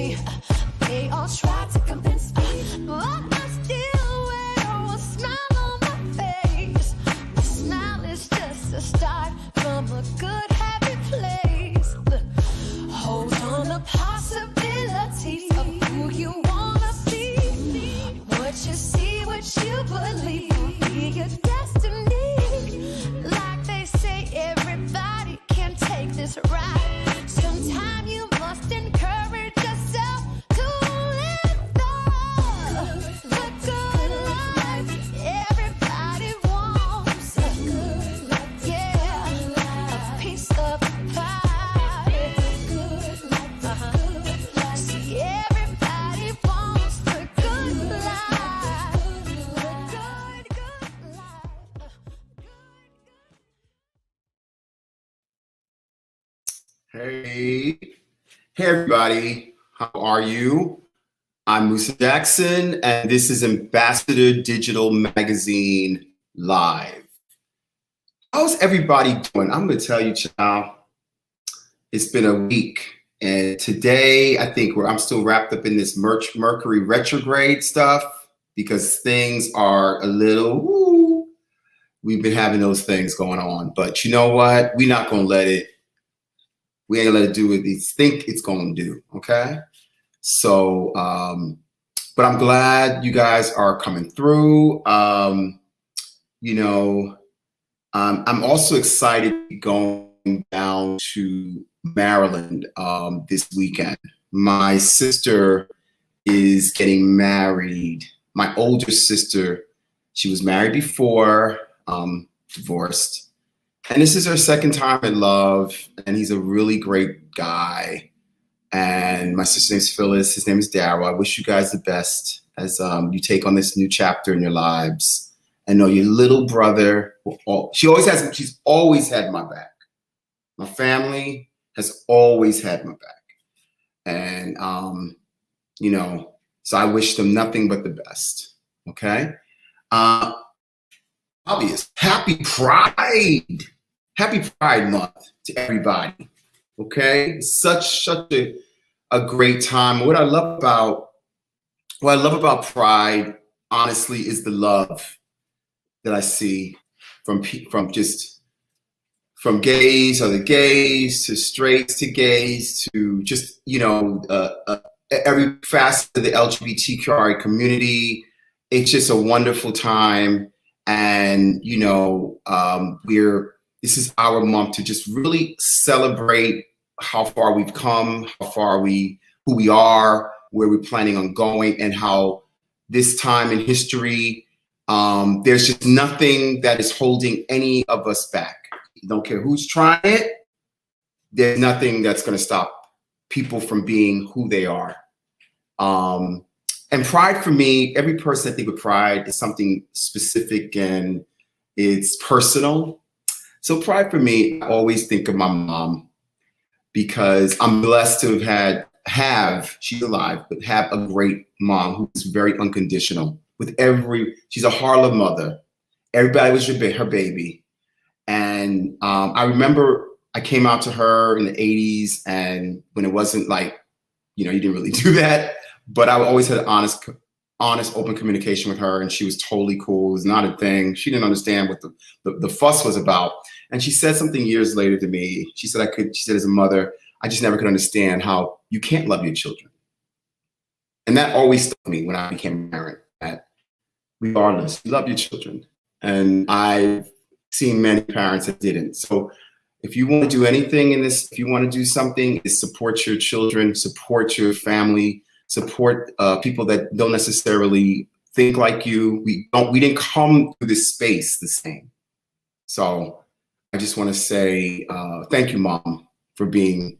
me. They all try to convince me, but I still wear a smile on my face. The smile is just a start from a good happy place. Hold on to possibilities of who you wanna be. What you see, what you believe will be your destiny. Like they say, everybody can take this ride. Sometime you must encourage yourself to live the good life. Everybody wants a piece of pie. See, everybody wants the good life. The good life. Hey everybody, how are you? I'm Musa Jackson, and this is Ambassador Digital Magazine Live. How's everybody doing? I'm gonna tell you, child, it's been a week, and today I think I'm still wrapped up in this Mercury retrograde stuff because things are a little, woo, we've been having those things going on, but you know what? We're not gonna let it. We ain't gonna let it do what we think it's gonna do, okay? So, but I'm glad you guys are coming through. You know, I'm also excited going down to Maryland this weekend. My sister is getting married. My older sister, she was married before, divorced. And this is her second time in love, and he's a really great guy. And my sister's name's Phyllis. His name is Daryl. I wish you guys the best as you take on this new chapter in your lives. And know your little brother. She's always had my back. My family has always had my back. And you know, so I wish them nothing but the best. Okay. Obvious. Happy Pride. Happy Pride Month to everybody, okay? Such a great time. What I love about Pride, honestly, is the love that I see from gays, other gays, to straights to gays, to just, you know, every facet of the LGBTQI community. It's just a wonderful time, and you know, this is our month to just really celebrate how far we've come, who we are, where we're planning on going, and how this time in history, there's just nothing that is holding any of us back. You don't care who's trying it. There's nothing that's going to stop people from being who they are. And pride for me, every person I think of pride is something specific and it's personal. So pride for me, I always think of my mom because I'm blessed to have, she's alive, but have a great mom who's very unconditional she's a Harlem mother. Everybody was her baby. And I remember I came out to her in the 80s, and when it wasn't like, you know, you didn't really do that, but I always had honest, open communication with her, and she was totally cool. It was not a thing. She didn't understand what the fuss was about. And she said something years later to me. She said, as a mother, I just never could understand how you can't love your children. And that always stuck me when I became a parent, that regardless, you love your children. And I've seen many parents that didn't. So if you want to do anything in this, if you want to do something, is support your children, support your family, support people that don't necessarily think like you. We didn't come to this space the same. So I just want to say thank you, Mom, for being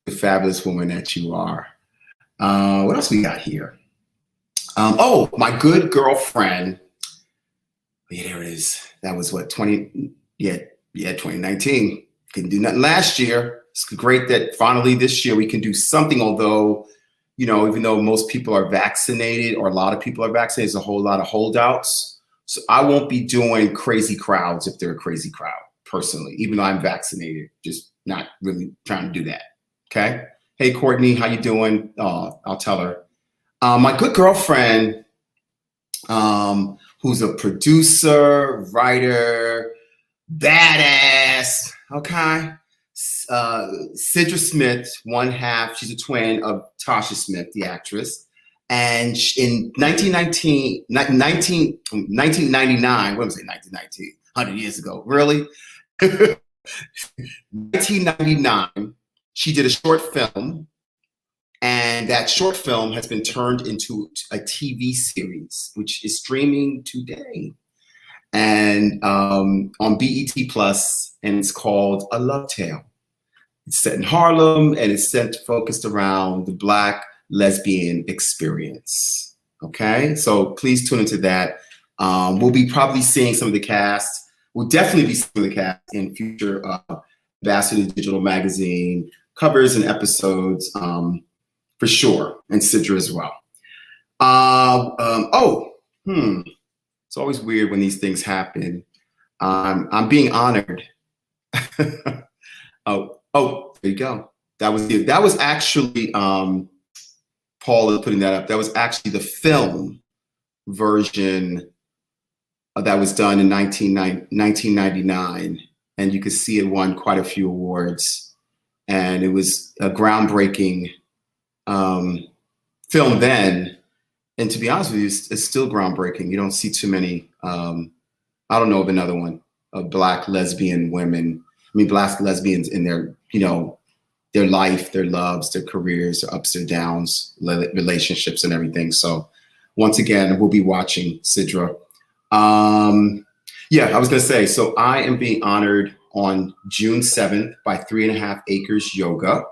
the fabulous woman that you are. What else we got here? Oh, my good girlfriend. Yeah, there it is. That was what, 2019. Couldn't do nothing last year. It's great that finally this year we can do something, although, you know, even though most people are vaccinated, or a lot of people are vaccinated, there's a whole lot of holdouts. So I won't be doing crazy crowds if they're a crazy crowd, personally, even though I'm vaccinated, just not really trying to do that, okay? Hey, Courtney, how you doing? I'll tell her. My good girlfriend, who's a producer, writer, badass, okay? Sidra Smith, one half, she's a twin of Tasha Smith, the actress. And in 1999, what was it, 1919? 100 years ago, really? 1999, she did a short film, and that short film has been turned into a TV series, which is streaming today and on BET Plus, and it's called A Love Tale. It's set in Harlem, and it's focused around the Black lesbian experience. Okay, so please tune into that. We'll be probably seeing some of the cast. We'll definitely be seeing the cast in future Ambassador Digital Magazine covers and episodes for sure, and Sidra as well. It's always weird when these things happen. I'm being honored. Oh, there you go. That was actually Paul is putting that up. That was actually the film version that was done in 1999, and you could see it won quite a few awards, and it was a groundbreaking film then. And to be honest with you, it's still groundbreaking. You don't see too many. I don't know of another one of Black lesbian women. I mean, Black lesbians in their, their life, their loves, their careers, their ups and downs, relationships, and everything. So, once again, we'll be watching Sidra. Yeah, I was gonna say. So, I am being honored on June 7th by 3.5 Acres Yoga.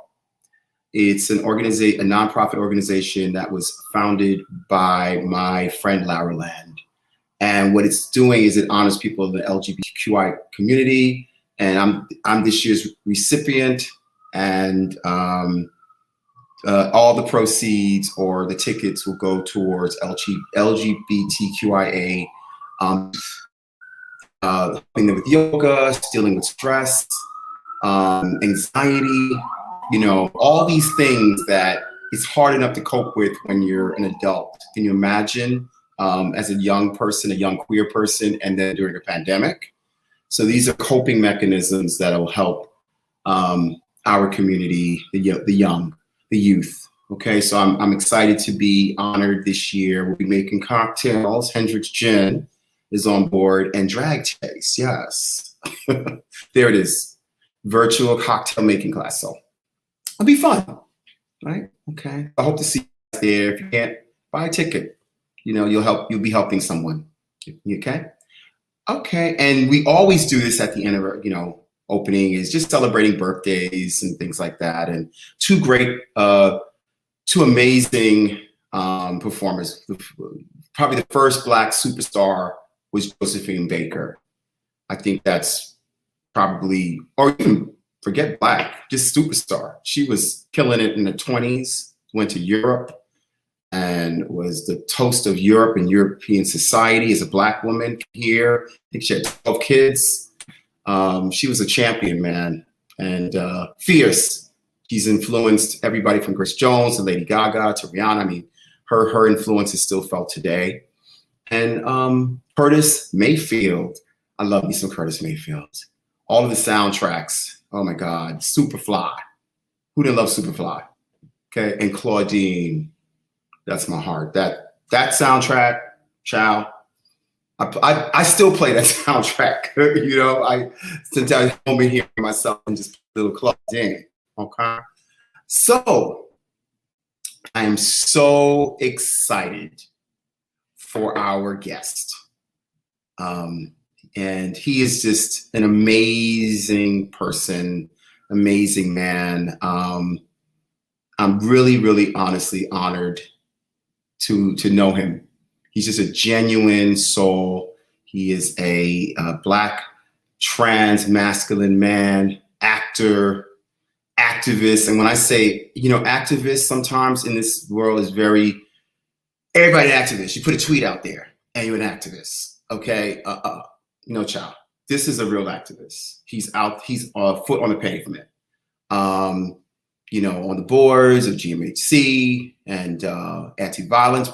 It's an organization, a nonprofit organization that was founded by my friend Lara Land. And what it's doing is it honors people in the LGBTQI community. And I'm this year's recipient, and all the proceeds or the tickets will go towards LGBTQIA, helping them with yoga, dealing with stress, anxiety, all these things that it's hard enough to cope with when you're an adult. Can you imagine as a young person, a young queer person, and then during a pandemic? So these are coping mechanisms that will help our community, the young, the youth. Okay, so I'm excited to be honored this year. We'll be making cocktails. Hendrick's Gin is on board, and Drag Chase, yes. There it is, virtual cocktail making class. So it'll be fun, right? Okay, I hope to see you there. If you can't, buy a ticket. You'll be helping someone. Okay. Okay, and we always do this at the end of our, opening, is just celebrating birthdays and things like that. And two amazing performers. Probably the first Black superstar was Josephine Baker. I think that's probably, or even forget Black, just superstar. She was killing it in the 20s, went to Europe, and was the toast of Europe and European society as a Black woman here. I think she had 12 kids. She was a champion, man, and fierce. She's influenced everybody from Grace Jones to Lady Gaga to Rihanna. I mean, her influence is still felt today. And Curtis Mayfield. I love me some Curtis Mayfield. All of the soundtracks. Oh my God, Superfly. Who didn't love Superfly? Okay, and Claudine. That's my heart. That soundtrack, child. I still play that soundtrack. I sometimes home in here myself and just put a little Claudine. Okay. So I am so excited for our guest. And he is just an amazing person, amazing man. I'm really, really honestly honored to know him. He's just a genuine soul. He is a Black trans masculine man, actor, activist. And when I say, activist sometimes in this world is everybody an activist. You put a tweet out there and you're an activist. Okay. No, child. This is a real activist. He's foot on the pavement. you know, on the boards of GMHC and anti-violence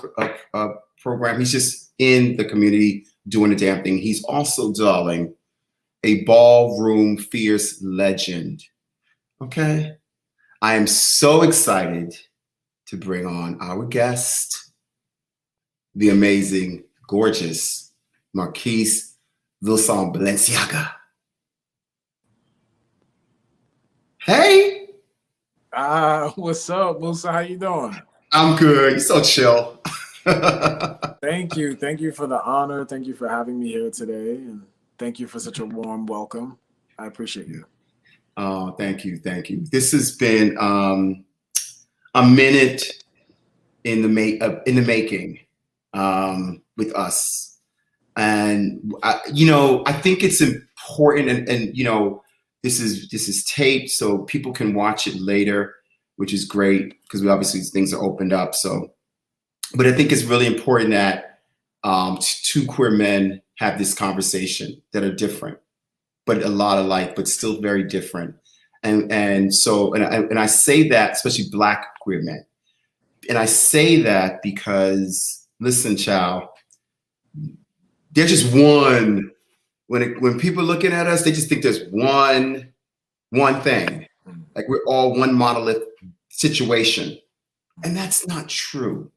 program. He's just in the community doing the damn thing. He's also, darling, a ballroom fierce legend. Okay. I am so excited to bring on our guest, the amazing, gorgeous Marquise Vilsón Balenciaga. Hey. What's up, Musa? How you doing? I'm good. You're so chill. Thank you. Thank you for the honor. Thank you for having me here today. And thank you for such a warm welcome. I appreciate you. Oh, thank you. Thank you. This has been a minute in the making with us. And, you know, I think it's important and, you know, this is taped so people can watch it later, which is great because we obviously things are opened up. So, but I think it's really important that two queer men have this conversation that are different, but a lot alike, but still very different. And I say that, especially Black queer men. And I say that because, listen, child, there's just one. When people are looking at us, they just think there's one thing, like we're all one monolith situation, and that's not true.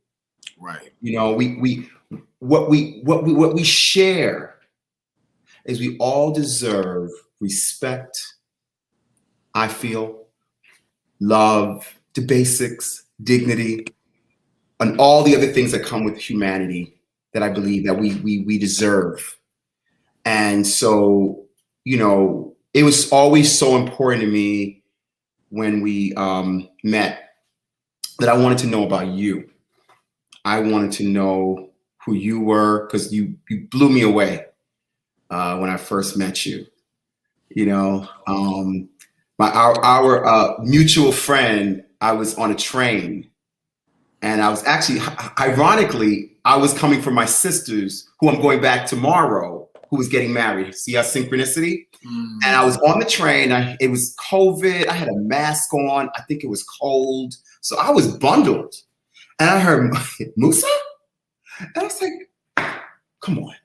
Right. You know, what we share is we all deserve respect. I feel love, the basics, dignity, and all the other things that come with humanity that I believe that we deserve. And so, you know, it was always so important to me when we met that I wanted to know about you. I wanted to know who you were because you blew me away when I first met you. You know, our mutual friend, I was on a train and I was actually, ironically, I was coming from my sister's who I'm going back tomorrow, who was getting married. See our synchronicity? And I was on the train. It was COVID. I had a mask on. I think it was cold. So I was bundled. And I heard, Musa? And I was like, come on.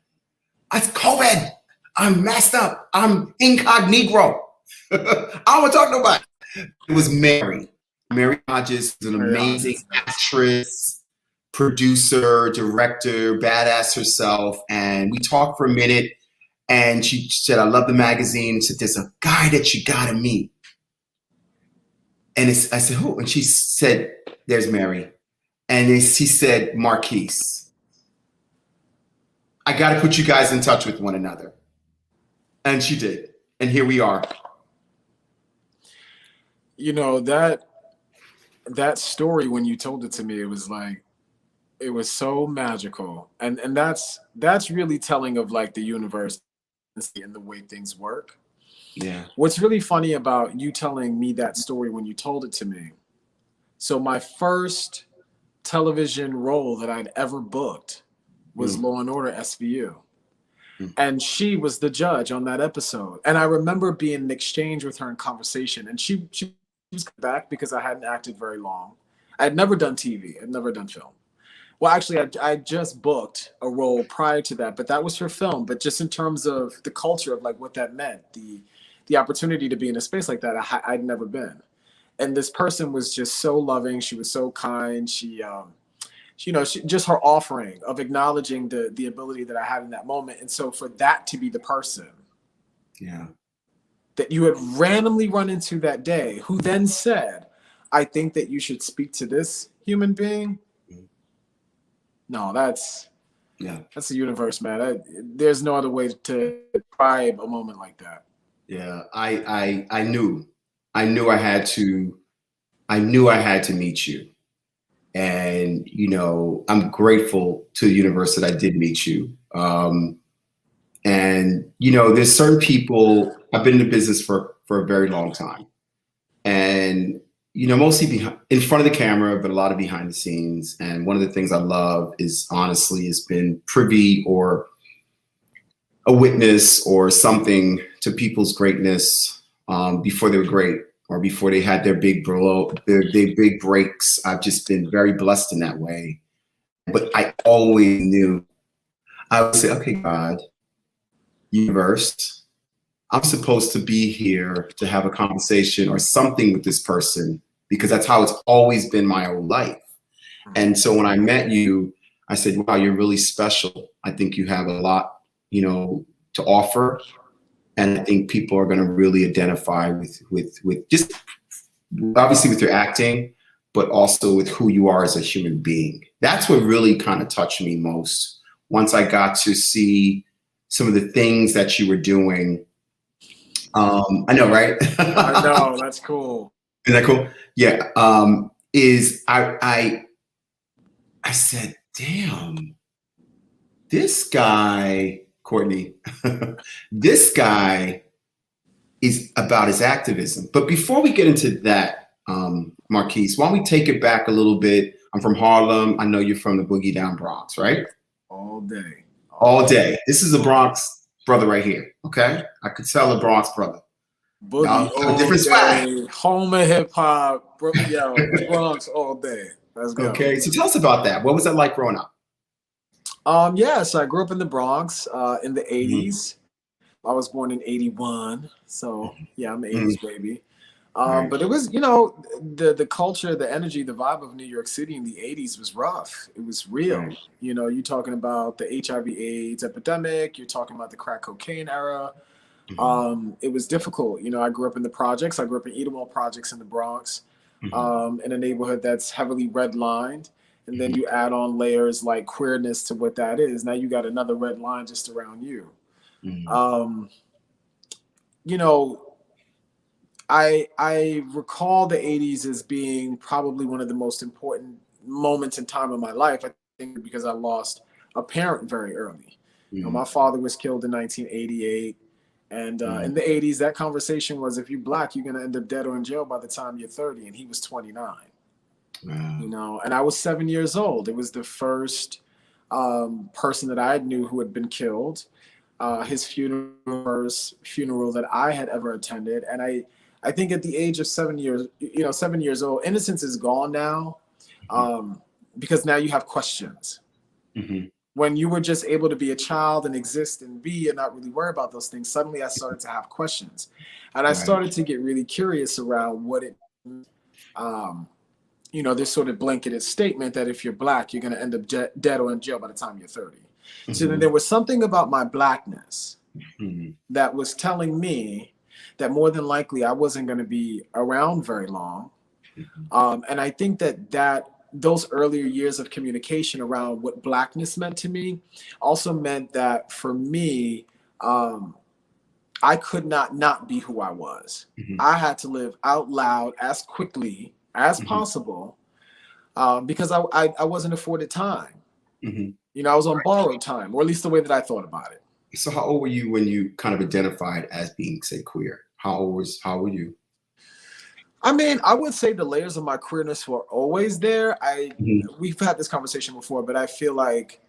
It's COVID. I'm masked up. I'm incognito. I don't want to talk to nobody. It was Mary. Mary Hodges was an amazing actress, producer, director, badass herself. And we talked for a minute and she said, I love the magazine. She said, there's a guy that you gotta meet. And I said, who? And she said, there's Mary. And he said, Marquise. I gotta put you guys in touch with one another. And she did. And here we are. You know, that story, when you told it to me, it was like, it was so magical. And that's really telling of like the universe and the way things work. Yeah. What's really funny about you telling me that story when you told it to me. So my first television role that I'd ever booked was Law and Order SVU. And she was the judge on that episode. And I remember being in exchange with her in conversation. And she was back because I hadn't acted very long. I had never done TV. I'd never done film. Well, actually, I just booked a role prior to that, but that was for film. But just in terms of the culture of like what that meant, the opportunity to be in a space like that, I'd never been. And this person was just so loving. She was so kind. She just her offering of acknowledging the ability that I had in that moment. And so for that to be the person that you had randomly run into that day, who then said, I think that you should speak to this human being. No, that's the universe, man. There's no other way to describe a moment like that. Yeah, I knew I had to meet you. And, you know, I'm grateful to the universe that I did meet you. And, you know, there's certain people, I've been in the business for a very long time. And, you know, mostly in front of the camera, but a lot of behind the scenes. And one of the things I love is honestly has been privy or a witness or something to people's greatness before they were great or before they had their big big breaks. I've just been very blessed in that way. But I always knew, I would say, okay, God, universe, I'm supposed to be here to have a conversation or something with this person, because that's how it's always been my whole life. And so when I met you, I said, wow, you're really special. I think you have a lot, to offer. And I think people are going to really identify with just obviously with your acting, but also with who you are as a human being. That's what really kind of touched me most. Once I got to see some of the things that you were doing. I know, right? I know, that's cool. Isn't that cool? Yeah. I said, damn, this guy, Courtney, this guy is about his activism. But before we get into that, Marquise, why don't we take it back a little bit? I'm from Harlem. I know you're from the Boogie Down Bronx, right? All day. All day. This is a Bronx brother right here, okay? I could tell a Bronx brother. Boogie all different day, home of hip hop, yo, Bronx all day. Let's go. Okay, so tell us about that. What was that like growing up? So I grew up in the Bronx in the 80s. I was born in 81, so yeah, I'm an 80s baby. But it was, the culture, the energy, the vibe of New York City in the 80s was rough. It was real. You're talking about the HIV/AIDS epidemic. You're talking about the crack cocaine era. It was difficult. I grew up in the projects. I grew up in Edenwald projects in the Bronx, in a neighborhood that's heavily redlined. And then you add on layers like queerness to what that is. Now you got another red line just around you. I recall the 80s as being probably one of the most important moments in time of my life. I think because I lost a parent very early. My father was killed in 1988. And in the 80s, that conversation was, if you're Black, you're going to end up dead or in jail by the time you're 30. And he was 29. Wow. And I was 7 years old. It was the first person that I knew who had been killed. His funeral that I had ever attended. And I think at the age of 7 years, 7 years old, innocence is gone now, because now you have questions. When you were just able to be a child and exist and be and not really worry about those things, suddenly I started to have questions. And I started to get really curious around what it, this sort of blanketed statement that if you're Black, you're going to end up dead or in jail by the time you're 30. So then there was something about my Blackness that was telling me that more than likely I wasn't going to be around very long. And I think that those earlier years of communication around what Blackness meant to me also meant that for me, I could not be who I was. I had to live out loud as quickly as possible, because I wasn't afforded time. I was on borrowed time, or at least the way that I thought about it. So how old were you when you kind of identified as being, say, queer? How were you? I mean, I would say the layers of my queerness were always there. We've had this conversation before, but I feel like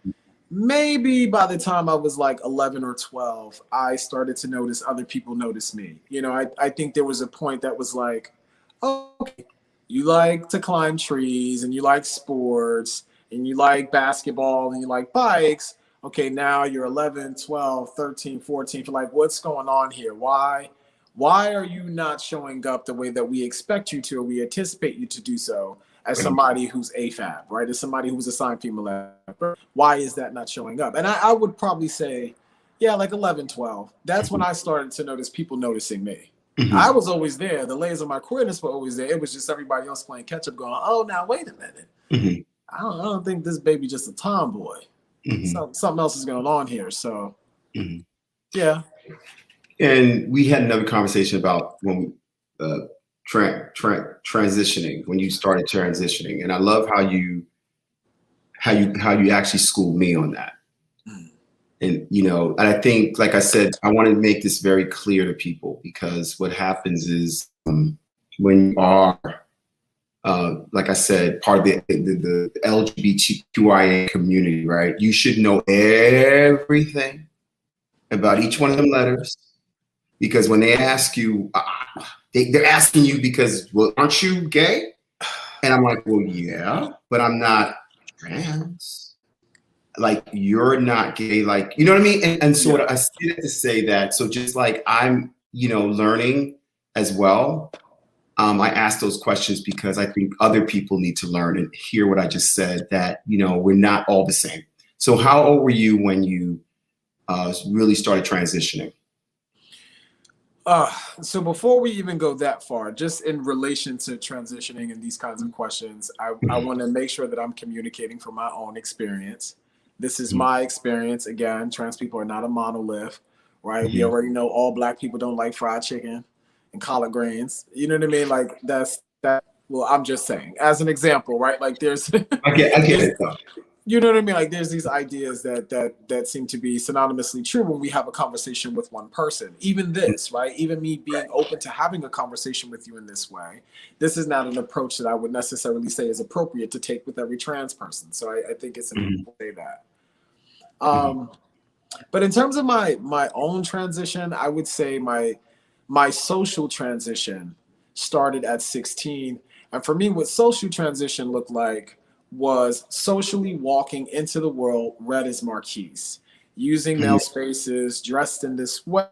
maybe by the time I was like 11 or 12, I started to notice other people notice me. I think there was a point that was like, oh, okay, you like to climb trees and you like sports and you like basketball and you like bikes. Okay, now you're 11, 12, 13, 14. You're like, what's going on here? Why are you not showing up the way that we expect you to, or we anticipate you to do so as somebody who's AFAB, right? As somebody who's assigned female actor? Why is that not showing up? And I would probably say, yeah, like 11, 12. That's when I started to notice people noticing me. I was always there. The layers of my queerness were always there. It was just everybody else playing catch up going, oh, now wait a minute. I don't think this baby just a tomboy. Something else is going on here. So, yeah. And we had another conversation about when transitioning, when you started transitioning, and I love how you actually schooled me on that. And and I think, like I said, I want to make this very clear to people, because what happens is when you are, like I said, part of the LGBTQIA community, right? You should know everything about each one of them letters. Because when they ask you, they're asking you because, well, aren't you gay? And I'm like, well, yeah, but I'm not trans. Like, you're not gay, like, you know what I mean? And so Yeah. I say that to say that, so just like I'm, learning as well, I ask those questions because I think other people need to learn and hear what I just said, that, we're not all the same. So how old were you when you really started transitioning? So before we even go that far, just in relation to transitioning and these kinds of questions, I want to make sure that I'm communicating from my own experience. This is my experience. Again, trans people are not a monolith, right? We already know all Black people don't like fried chicken and collard greens. You know what I mean? Like that's that. Well, I'm just saying, as an example, right? Like there's I get it though. you know what I mean? Like there's these ideas that seem to be synonymously true when we have a conversation with one person. Even this, right? Even me being open to having a conversation with you in this way, this is not an approach that I would necessarily say is appropriate to take with every trans person. So I think it's important to say that. But in terms of my own transition, I would say my social transition started at 16. And for me, what social transition looked like was socially walking into the world red as Marquise, using male spaces, dressed in this way,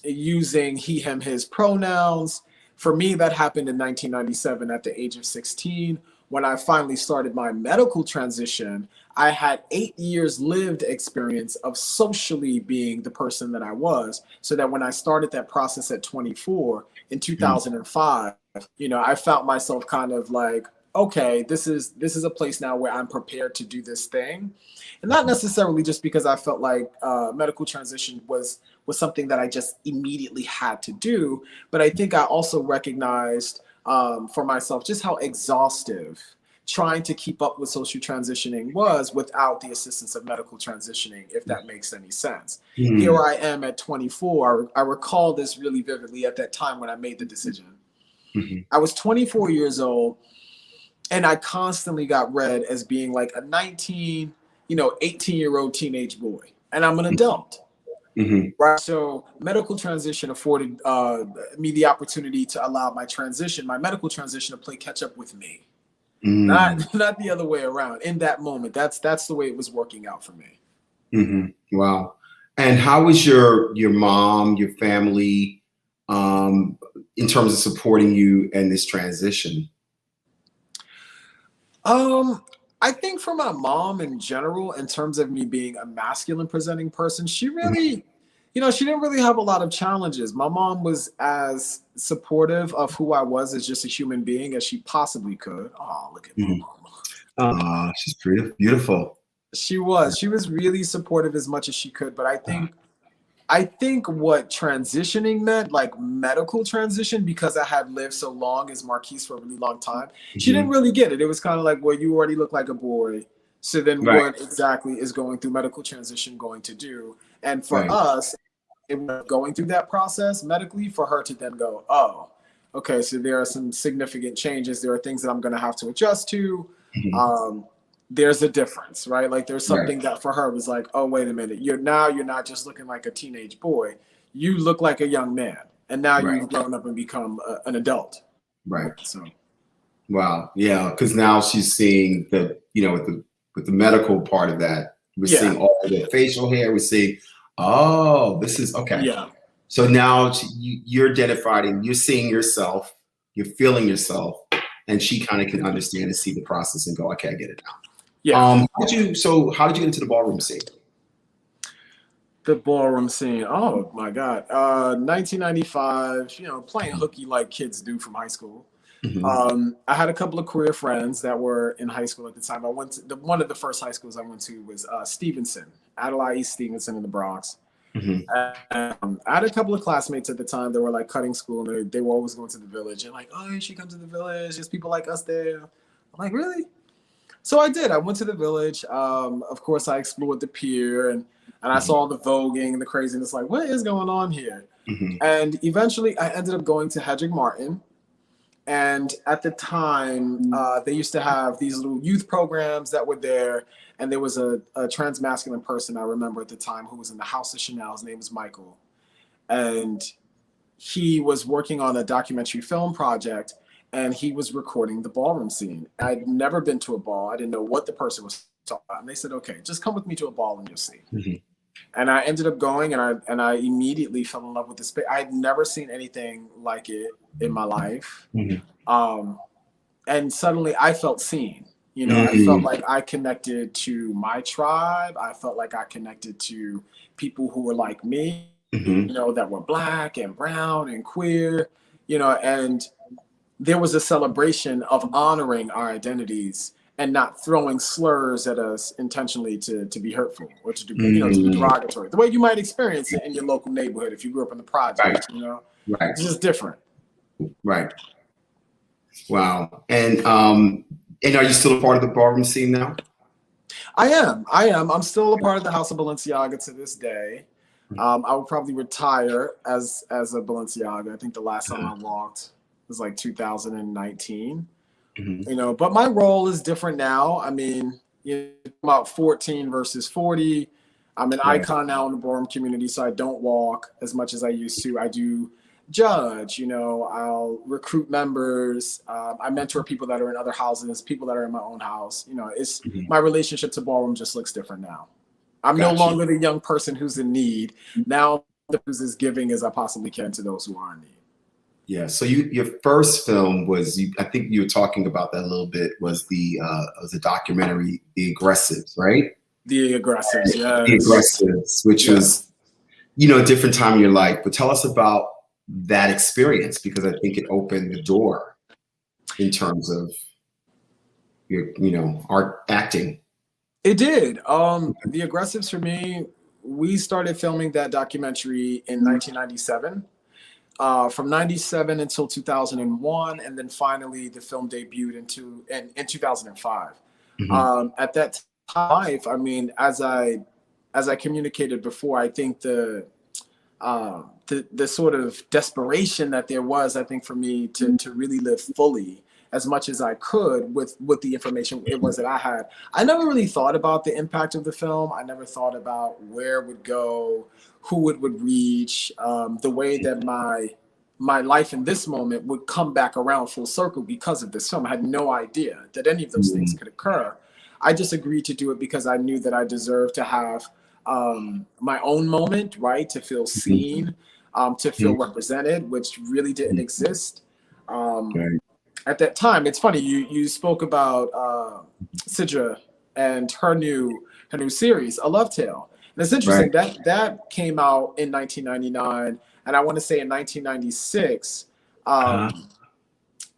using he, him, his pronouns. For me, that happened in 1997 at the age of 16. When I finally started my medical transition, I had 8 years lived experience of socially being the person that I was, so that when I started that process at 24 in 2005, I felt myself kind of like, okay, this is a place now where I'm prepared to do this thing. And not necessarily just because I felt like medical transition was something that I just immediately had to do, but I think I also recognized for myself just how exhaustive trying to keep up with social transitioning was without the assistance of medical transitioning, if that makes any sense. Here I am at 24. I recall this really vividly at that time when I made the decision. I was 24 years old, and I constantly got read as being like a 18-year-old teenage boy. And I'm an adult. Right. So medical transition afforded me the opportunity to allow my medical transition, to play catch up with me. Not the other way around. In that moment, that's the way it was working out for me. Wow. And how was your mom, your family, in terms of supporting you in this transition? I think for my mom in general, in terms of me being a masculine presenting person, she really, she didn't really have a lot of challenges. My mom was as supportive of who I was as just a human being as she possibly could. Oh, look at my mom. She's beautiful. She was really supportive as much as she could, but I think what transitioning meant, like medical transition, because I had lived so long as Marquise for a really long time, she didn't really get it. It was kind of like, well, you already look like a boy, so then what exactly is going through medical transition going to do? And for us, it was going through that process medically for her to then go, oh, okay, so there are some significant changes. There are things that I'm going to have to adjust to. There's a difference, right? Like there's something that for her was like, oh, wait a minute. You're not just looking like a teenage boy. You look like a young man. And now you've grown up and become an adult. Right. So. Wow. Yeah. Because now she's seeing with the medical part of that, we're seeing all the facial hair. We're seeing, oh, this is okay. Yeah. So now you're identified and you're seeing yourself, you're feeling yourself, and she kind of can understand and see the process and go, okay, I get it now. Yeah. How did you get into the ballroom scene? The ballroom scene. Oh my God. 1995, playing hooky like kids do from high school. I had a couple of queer friends that were in high school at the time. I went to one of the first high schools I went to was Stevenson, Adelaide East Stevenson in the Bronx. I had a couple of classmates at the time that were like cutting school, and they were always going to the village and like, oh, you should come to the village. There's people like us there. I'm like, really? So I did. I went to the village. Of course, I explored the pier and I saw the voguing and the craziness. Like, what is going on here? And eventually, I ended up going to Hedrick Martin. And at the time, they used to have these little youth programs that were there. And there was a trans masculine person I remember at the time who was in the House of Chanel. His name was Michael. And he was working on a documentary film project, and he was recording the ballroom scene. I'd never been to a ball. I didn't know what the person was talking about. And they said, okay, just come with me to a ball and you'll see. Mhm. And I ended up going, and I immediately fell in love with the space. I had never seen anything like it in my life. Mhm. And suddenly I felt seen. You know, I felt like I connected to my tribe. I felt like I connected to people who were like me, Mhm. you know, that were Black and brown and queer, you know, and there was a celebration of honoring our identities and not throwing slurs at us intentionally to be hurtful or to, you know, to be derogatory, the way you might experience it in your local neighborhood if you grew up in the project, you know, Right. it's just different. Right. Wow. And are you still a part of the ballroom scene now? I am. I'm still a part of the House of Balenciaga to this day. I will probably retire as a Balenciaga. I think the last time I walked was like 2019. You know, but my role is different now. I mean, you know, about 14 versus 40. I'm an icon now in the ballroom community, so I don't walk as much as I used to. I do judge, you know, I'll recruit members. I mentor people that are in other houses, people that are in my own house. You know, it's my relationship to ballroom just looks different now. I'm no longer the young person who's in need. Now I'm as giving as I possibly can to those who are in need. Yeah. So your first film was, I think you were talking about that a little bit, was the documentary, The Aggressives, right? The Aggressives, yes. The Aggressives, which was, you know, a different time in your life. But tell us about that experience, because I think it opened the door in terms of your, you know, art acting. It did. The Aggressives, for me, we started filming that documentary in 1997. From 97 until 2001, and then finally the film debuted in 2005. At that time, I mean, as I communicated before, I think the sort of desperation that there was, I think, for me to really live fully as much as I could with the information it was that I had. I never really thought about the impact of the film. I never thought about where it would go, who it would reach, the way that my life in this moment would come back around full circle because of this film. I had no idea that any of those things could occur. I just agreed to do it because I knew that I deserved to have my own moment, right? To feel seen, to feel represented, which really didn't exist. At that time, it's funny, you spoke about Sidra and her new series, A Love Tale. And it's interesting that came out in 1999, and I want to say in 1996,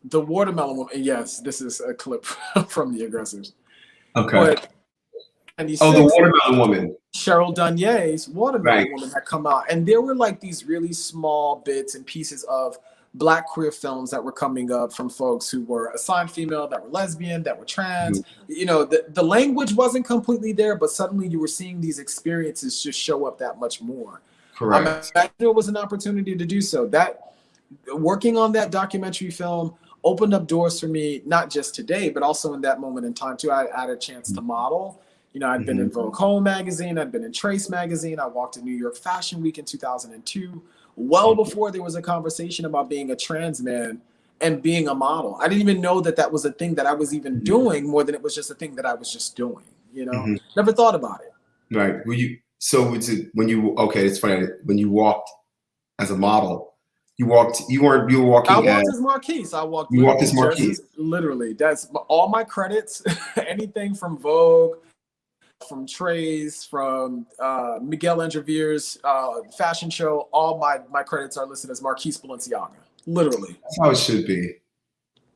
the Watermelon Woman. Yes, this is a clip from The Aggressors. Okay. But the Watermelon Woman. Cheryl Dunye's Watermelon Woman had come out, and there were like these really small bits and pieces of Black queer films that were coming up from folks who were assigned female, that were lesbian, that were trans. You know, the language wasn't completely there, but suddenly you were seeing these experiences just show up that much more. Correct. There was an opportunity to do so. That working on that documentary film opened up doors for me, not just today, but also in that moment in time too. I had a chance to model. You know, I'd been in Vogue Home magazine, I'd been in Trace magazine, I walked in New York Fashion Week in 2002, well before there was a conversation about being a trans man and being a model. I didn't even know that that was a thing that I was even doing, more than it was just a thing that I was just doing, you know? Never thought about it. Right. Okay, it's funny, when you walked as a model, you were walking I walked as Marquise. You walked as Marquise. Literally, that's all my credits. Anything from Vogue, from Trace, from Miguel Andrevier's fashion show, all my credits are listed as Marquise Balenciaga. Literally. That's how it should be.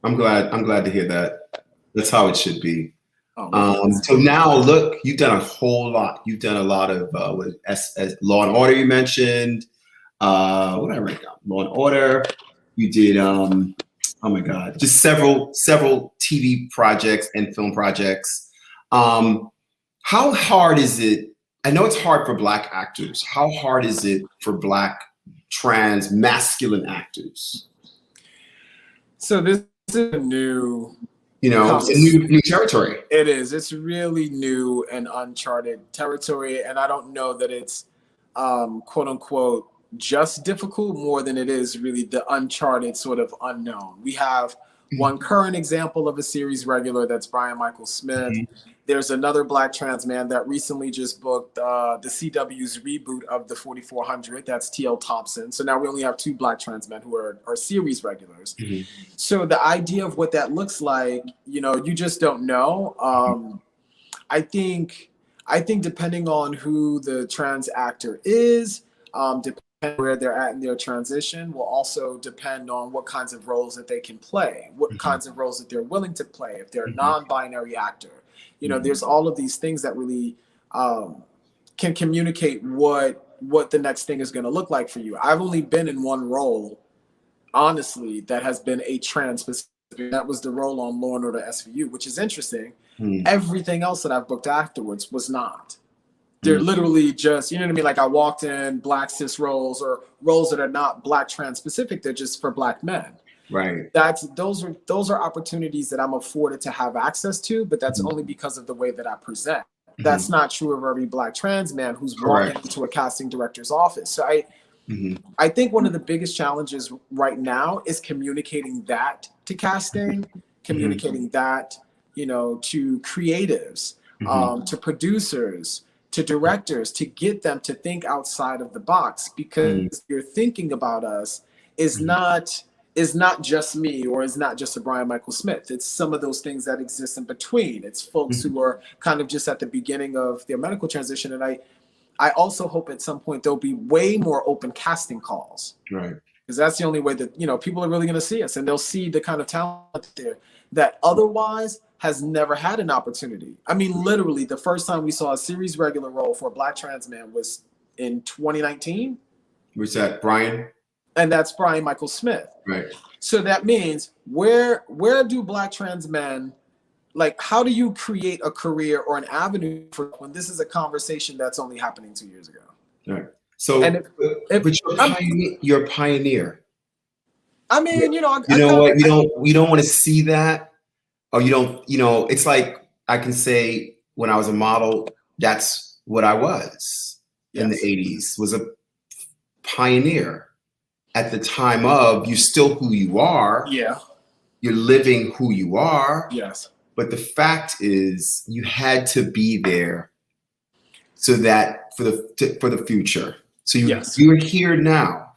I'm glad to hear that. That's how it should be. So now, look, you've done a whole lot. You've done a lot of Law and Order. You mentioned. What did I write down? Law and Order. You did. Oh my God, just several TV projects and film projects. How hard is it? I know it's hard for Black actors. How hard is it for Black trans masculine actors? So this is a new. You know, it's a new territory. It is. It's really new and uncharted territory, and I don't know that it's quote unquote just difficult more than it is really the uncharted sort of unknown. We have one current example of a series regular, that's Brian Michael Smith. There's another Black trans man that recently just booked the CW's reboot of the 4400. That's TL Thompson. So now we only have 2 Black trans men who are series regulars. So the idea of what that looks like, you know, you just don't know. I think depending on who the trans actor is, depending where they're at in their transition, will also depend on what kinds of roles that they can play, what kinds of roles that they're willing to play. If they're a non-binary actor, you know, there's all of these things that really can communicate what the next thing is going to look like for you. I've only been in one role, honestly, that has been a trans specific. That was the role on Law and Order SVU, which is interesting. Everything else that I've booked afterwards was not. They're literally just, you know what I mean? Like I walked in Black cis roles or roles that are not Black trans specific. They're just for Black men. Right. Those are opportunities that I'm afforded to have access to, but that's only because of the way that I present. That's not true of every Black trans man who's walking into a casting director's office. So I think one of the biggest challenges right now is communicating that to casting, communicating that, you know, to creatives, to producers, to directors, to get them to think outside of the box, because you're thinking about us is not just me, or is not just a Brian Michael Smith. It's some of those things that exist in between. It's folks who are kind of just at the beginning of their medical transition. And I also hope at some point there'll be way more open casting calls. Right. Because that's the only way that, you know, people are really going to see us, and they'll see the kind of talent there that otherwise has never had an opportunity. I mean, literally, the first time we saw a series regular role for a Black trans man was in 2019. Was that Brian? And that's Brian Michael Smith. Right. So that means where do Black trans men, like, how do you create a career or an avenue for when this is a conversation that's only happening 2 years ago? Right. So, but you're a pioneer. I mean, you know, we don't want to see that. Or you don't, you know, it's like I can say when I was a model, that's what I was in the 80s, was a pioneer. At the time of, you're still who you are. Yeah. You're living who you are. Yes. But the fact is, you had to be there so that for the future. So you're here now,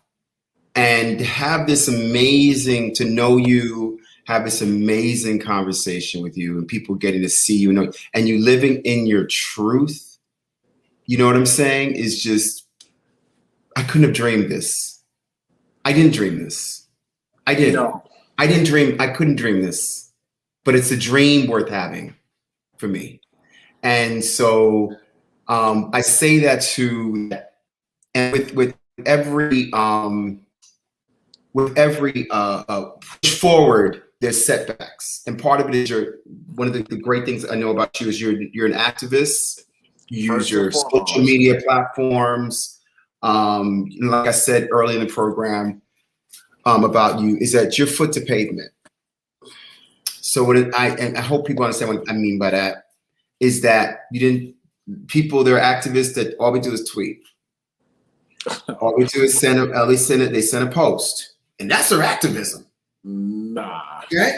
and to have this amazing, to know you, have this amazing conversation with you, and people getting to see you, know, and you living in your truth. You know what I'm saying? Is just, I couldn't have dreamed this. I didn't dream this. I didn't. No. I couldn't dream this, but it's a dream worth having for me. And so I say that and with every push forward, there's setbacks. And part of it is one of the great things I know about you is you're an activist. You use your social media platforms. Like I said early in the program about you, is that your foot to pavement. So and I hope people understand what I mean by that, is that they're activists that all we do is tweet. All we do is send a post, and that's their activism. Nah. Okay?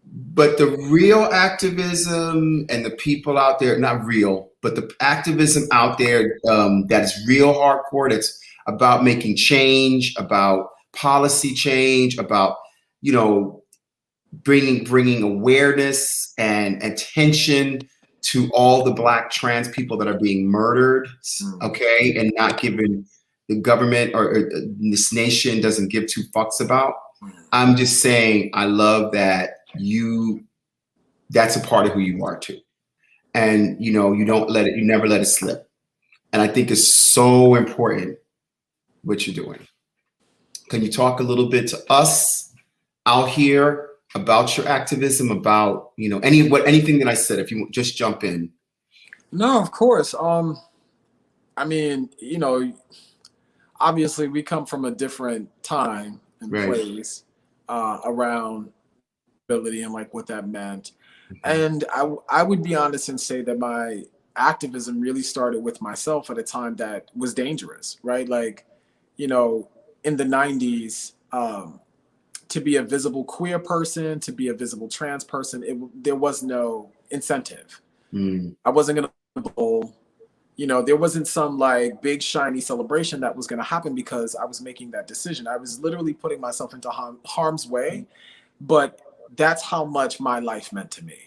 But the real activism and the people out there, not real, but the activism out there that is real hardcore, that's about making change, about policy change, about, you know, bringing awareness and attention to all the Black trans people that are being murdered, okay, and not given, the government or this nation doesn't give 2 fucks about. I'm just saying, I love that that's a part of who you are too. And, you know, you never let it slip. And I think it's so important what you're doing. Can you talk a little bit to us out here about your activism, about, you know, anything that I said, if you just jump in. No, of course. I mean, you know, obviously we come from a different time and place around ability and like what that meant. And I would be honest and say that my activism really started with myself at a time that was dangerous, right? Like, you know, in the 90s, to be a visible queer person, to be a visible trans person, there was no incentive. I wasn't going to bowl. You know, there wasn't some like big shiny celebration that was going to happen because I was making that decision. I was literally putting myself into harm's way, but that's how much my life meant to me.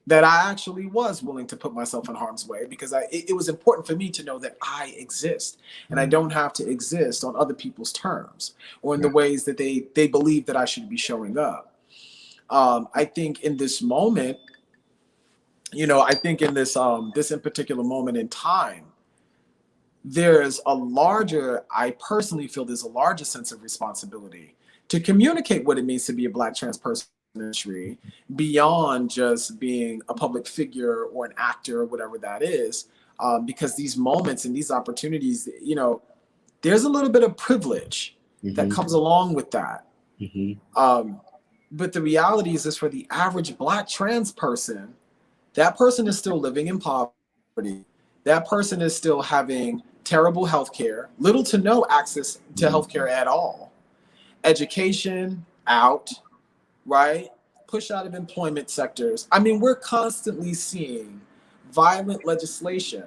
That I actually was willing to put myself in harm's way because it was important for me to know that I exist and I don't have to exist on other people's terms or in the ways that they believe that I should be showing up. I think in this moment, you know, I think in this in particular moment in time, I personally feel there's a larger sense of responsibility to communicate what it means to be a Black trans person industry beyond just being a public figure or an actor or whatever that is, because these moments and these opportunities, you know, there's a little bit of privilege that comes along with that. But the reality is this: for the average Black trans person, that person is still living in poverty. That person is still having terrible healthcare, little to no access to healthcare at all. Education out, right? Push out of employment sectors. I mean, we're constantly seeing violent legislation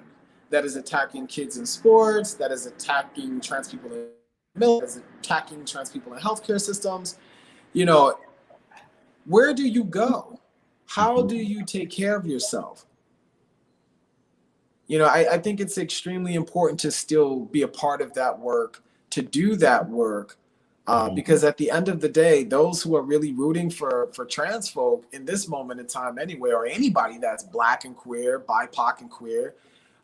that is attacking kids in sports, that is attacking trans people in military, that is attacking trans people in healthcare systems. You know, where do you go? How do you take care of yourself? You know, I think it's extremely important to still be a part of that work, to do that work, because at the end of the day, those who are really rooting for trans folk in this moment in time anyway, or anybody that's Black and queer, BIPOC and queer,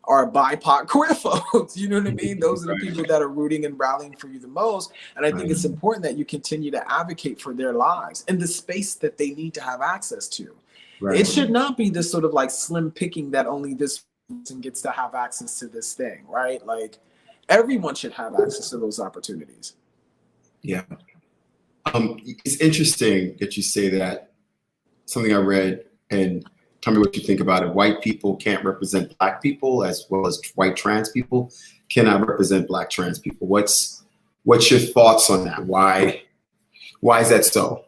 are BIPOC queer folks, you know what I mean? Those are the people that are rooting and rallying for you the most. And I think it's important that you continue to advocate for their lives and the space that they need to have access to. It should not be this sort of like slim picking that only this person gets to have access to this thing, right? Like everyone should have access to those opportunities. Yeah. It's interesting that you say that. Something I read, and tell me what you think about it. White people can't represent Black people, as well as white trans people cannot represent Black trans people. What's your thoughts on that? Why is that so?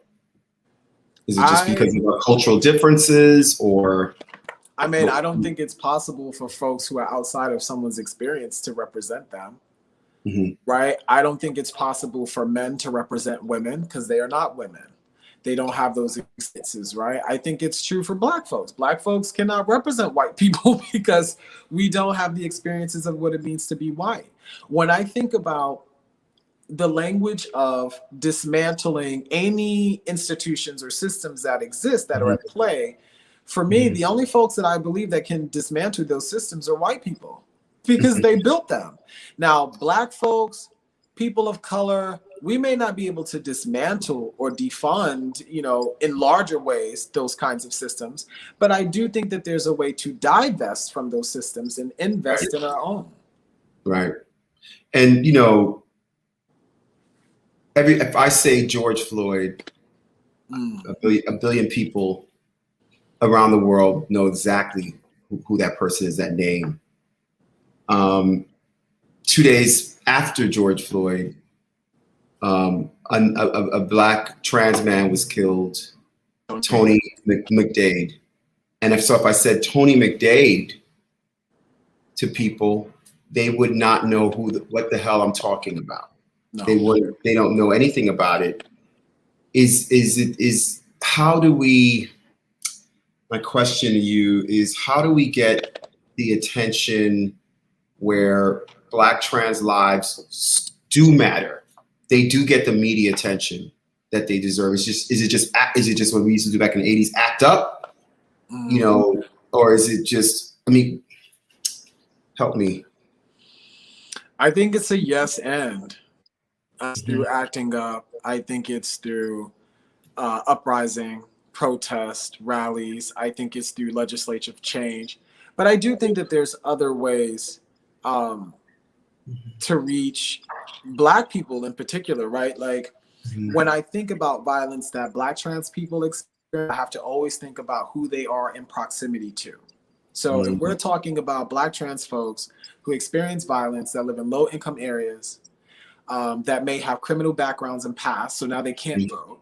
Is it just because of our cultural differences, or? I mean, I don't think it's possible for folks who are outside of someone's experience to represent them. Right? I don't think it's possible for men to represent women because they are not women. They don't have those experiences, right? I think it's true for Black folks. Black folks cannot represent white people because we don't have the experiences of what it means to be white. When I think about the language of dismantling any institutions or systems that exist that are at play, for me, the only folks that I believe that can dismantle those systems are white people, because they built them. Now, Black folks, people of color, we may not be able to dismantle or defund, you know, in larger ways, those kinds of systems, but I do think that there's a way to divest from those systems and invest in our own. Right. And, you know, if I say George Floyd, a billion people around the world know exactly who that person is, that name. 2 days after George Floyd, a Black trans man was killed, Tony McDade. And if I said Tony McDade to people, they would not know what the hell I'm talking about. No. They don't know anything about it. My question to you is, how do we get the attention where Black trans lives do matter? They do get the media attention that they deserve. Is it just what we used to do back in the 80s, act up? You know, or is it just, I mean, help me. I think it's a yes and. It's through acting up. I think it's through uprising, protest, rallies. I think it's through legislative change. But I do think that there's other ways to reach Black people in particular, right? Like when I think about violence that Black trans people experience, I have to always think about who they are in proximity to. So if we're talking about Black trans folks who experience violence, that live in low income areas, that may have criminal backgrounds and past, so now they can't vote.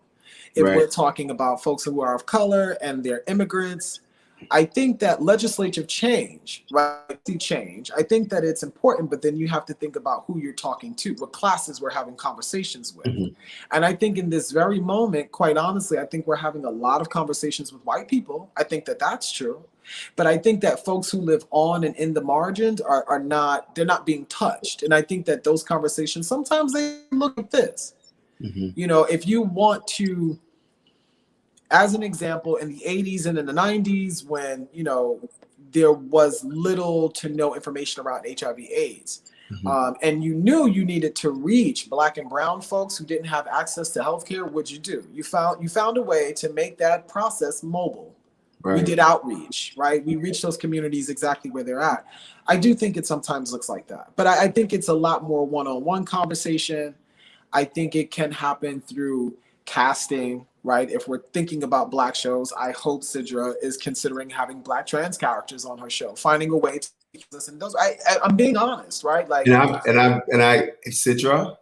If Right. we're talking about folks who are of color and they're immigrants, I think that legislative change, right? Change. I think that it's important, but then you have to think about who you're talking to, what classes we're having conversations with. And I think in this very moment, quite honestly, I think we're having a lot of conversations with white people. I think that that's true. But I think that folks who live on and in the margins are not, they're not being touched. And I think that those conversations, sometimes they look at this. You know, if you want to, as an example, in the 80s and in the 90s, when, you know, there was little to no information around HIV AIDS, and you knew you needed to reach Black and brown folks who didn't have access to healthcare, what'd you do? You found a way to make that process mobile. Right. We did outreach, right? We reached those communities exactly where they're at. I do think it sometimes looks like that, but I think it's a lot more one-on-one conversation. I think it can happen through casting, right? If we're thinking about Black shows, I hope Sidra is considering having Black trans characters on her show, finding a way to listen. Those, I'm being honest, right? Like, Sidra.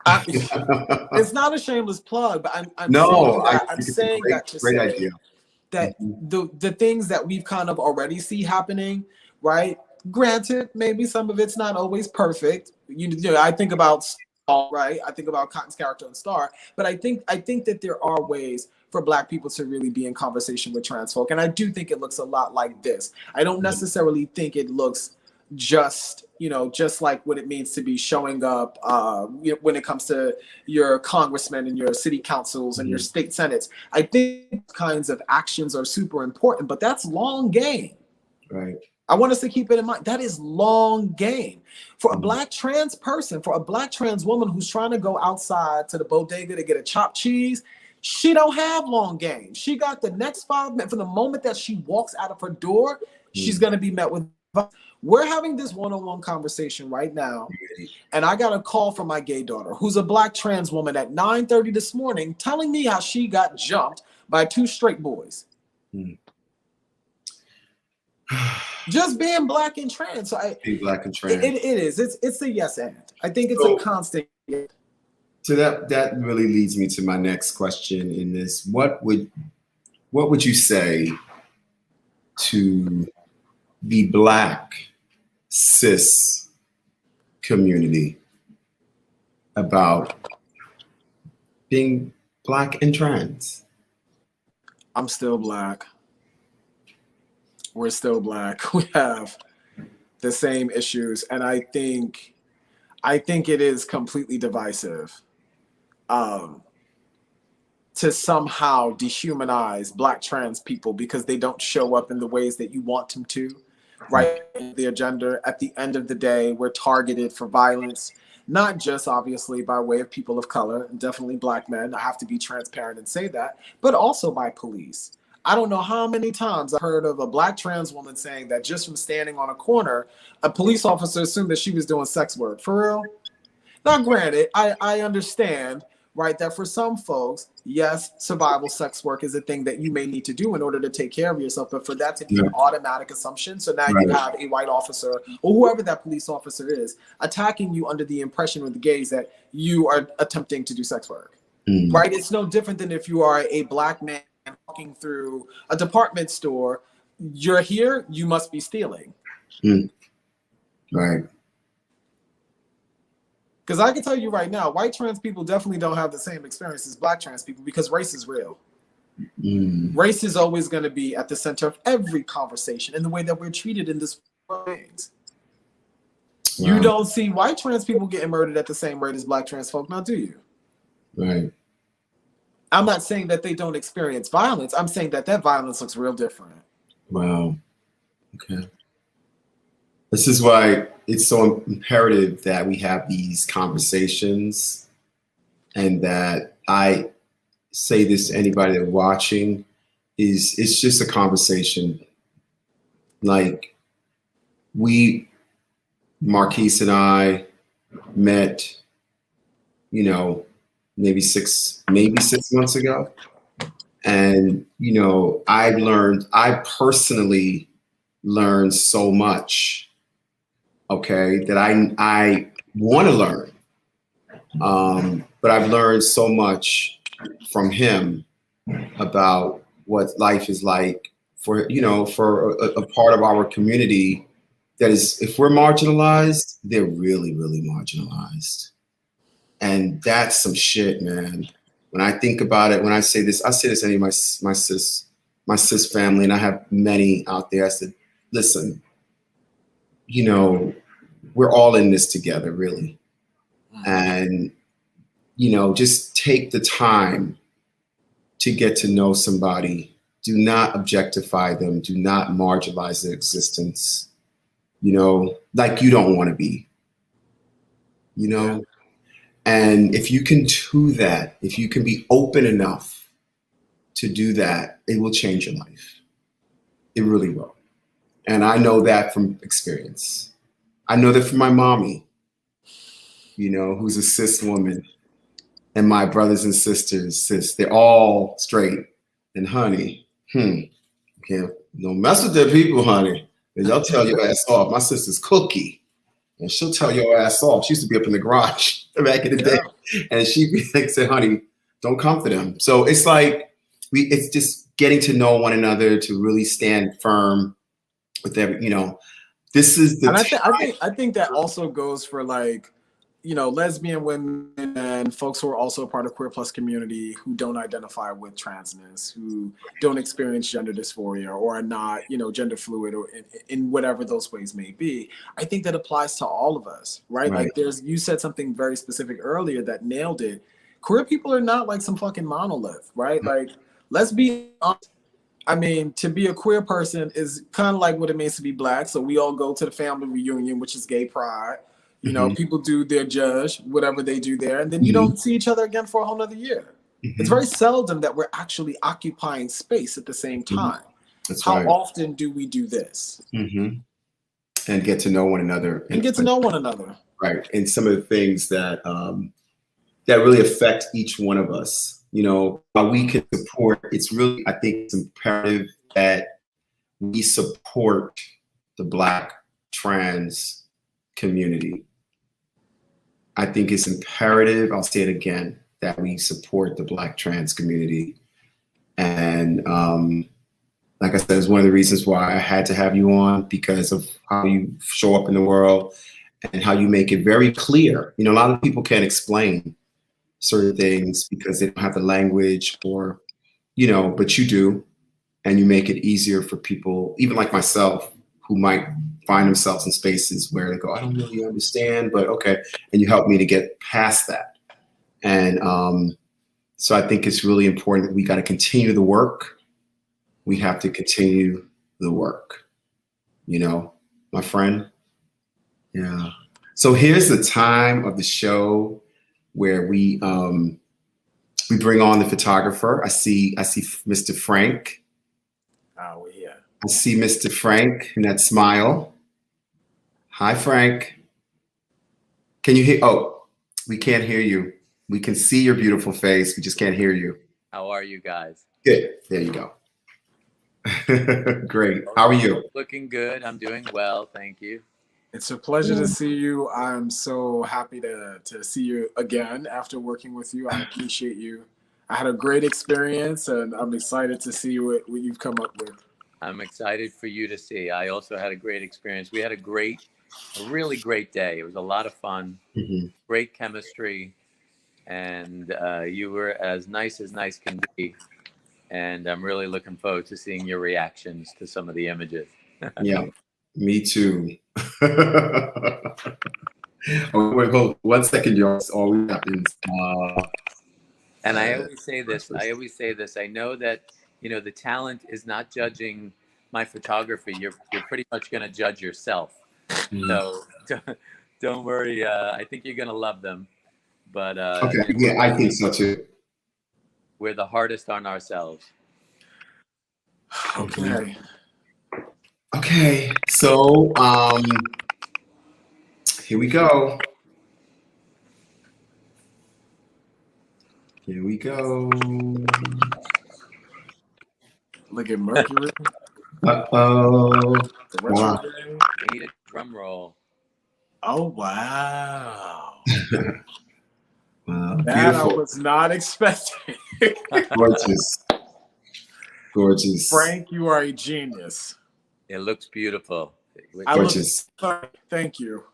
It's not a shameless plug, but I'm saying that to great say idea. That the things that we've kind of already see happening, right? Granted, maybe some of it's not always perfect. You know, I think about Star, right? I think about Cotton's character in Star, but I think that there are ways for Black people to really be in conversation with trans folk, and I do think it looks a lot like this. I don't necessarily think it looks just, you know, just like what it means to be showing up when it comes to your congressmen and your city councils and your state senates. I think kinds of actions are super important, but that's long game. Right. I want us to keep it in mind. That is long game. For a Black trans person, for a Black trans woman who's trying to go outside to the bodega to get a chopped cheese, she don't have long game. She got the next 5 minutes. From the moment that she walks out of her door, she's going to be met with. We're having this one-on-one conversation right now, and I got a call from my gay daughter, who's a Black trans woman, at 9:30 this morning, telling me how she got jumped by 2 straight boys. Just being Black and trans. So being Black and trans. It is. It's a yes and. I think it's a constant. So that really leads me to my next question in this. What would you say to the Black cis community about being Black and trans? I'm still Black. We're still Black. We have the same issues, and I think it is completely divisive to somehow dehumanize Black trans people because they don't show up in the ways that you want them to, right? Their gender. At the end of the day, we're targeted for violence, not just obviously by way of people of color, and definitely Black men. I have to be transparent and say that, but also by police. I don't know how many times I heard of a Black trans woman saying that just from standing on a corner, a police officer assumed that she was doing sex work. For real? Now, granted, I understand, right, that for some folks, yes, survival sex work is a thing that you may need to do in order to take care of yourself, but for that to be an automatic assumption, so now you have a white officer or whoever that police officer is attacking you under the impression or the gaze that you are attempting to do sex work, right? It's no different than if you are a Black man walking through a department store. You're here, you must be stealing. Right. Because I can tell you right now, white trans people definitely don't have the same experience as Black trans people because race is real. Race is always going to be at the center of every conversation in the way that we're treated in this world. You don't see white trans people getting murdered at the same rate as Black trans folk, now do you? Right. I'm not saying that they don't experience violence. I'm saying that violence looks real different. Wow. Okay. This is why it's so imperative that we have these conversations, and that I say this to anybody that's watching, it's just a conversation. Like, Marquise and I met, you know, maybe six months ago. And, you know, I personally learned so much, okay, that I want to learn, But I've learned so much from him about what life is like for, for a part of our community that is, if we're marginalized, they're really, really marginalized. And that's some shit, man. When I think about it, when I say this to my cis family, and I have many out there. I said, listen, we're all in this together, really. And, just take the time to get to know somebody. Do not objectify them. Do not marginalize their existence, like you don't want to be, And if you can do that, if you can be open enough to do that, it will change your life. It really will. And I know that from experience. I know that from my mommy, who's a cis woman, and my brothers and sisters, they're all straight. And honey, don't mess with their people, honey. They'll tell your ass off. My sister's Cookie, and she'll tell your ass off. She used to be up in the garage back in the day, and she'd be like, say, honey, don't come for them. So it's like, it's just getting to know one another, to really stand firm with every, this is the. And I think that also goes for like, lesbian women and folks who are also part of queer plus community who don't identify with transness, who don't experience gender dysphoria or are not, gender fluid or in whatever those ways may be. I think that applies to all of us, right? Like you said something very specific earlier that nailed it. Queer people are not like some fucking monolith, right? Like, let's be honest. I mean, to be a queer person is kind of like what it means to be Black. So we all go to the family reunion, which is gay pride. People do their judge, whatever they do there, and then you don't see each other again for a whole nother year. It's very seldom that we're actually occupying space at the same time. That's How right. often do we do this? And get to know one another. And get to know one another. Right. And some of the things that that really affect each one of us, how we can support. It's really, I think it's imperative that we support the Black trans community. I think it's imperative, I'll say it again, that we support the Black trans community. And like I said, it's one of the reasons why I had to have you on, because of how you show up in the world and how you make it very clear. A lot of people can't explain certain things because they don't have the language or, but you do. And you make it easier for people, even like myself, who might find themselves in spaces where they go, I don't really understand, but okay. And you help me to get past that. And so I think it's really important that we got to continue the work. We have to continue the work, my friend. Yeah. So here's the time of the show where we bring on the photographer. I see Mr. Frank. Oh, yeah. I see Mr. Frank and that smile. Hi, Frank. Can you hear? Oh, we can't hear you. We can see your beautiful face. We just can't hear you. How are you guys? Good. There you go. Great. How are you? Looking good. I'm doing well. Thank you. It's a pleasure to see you. I'm so happy to see you again after working with you. I appreciate you. I had a great experience, and I'm excited to see what you've come up with. I'm excited for you to see. I also had a great experience. We had a really great day. It was a lot of fun, great chemistry, and you were as nice can be. And I'm really looking forward to seeing your reactions to some of the images. Yeah, me too. Wait, hold 1 second, y'all. All we got is. And I always say this. I know that the talent is not judging my photography. You're pretty much going to judge yourself. So don't worry. I think you're going to love them. But okay, yeah, I think so too. We're the hardest on ourselves. Okay. Okay. So here we go. Here we go. Look at Mercury. Uh-oh. Wow. We need a drum roll. Oh, wow. That I Beautiful. was not expecting. Gorgeous. Gorgeous. Frank, you are a genius. It looks beautiful. I look Gorgeous. Thank you.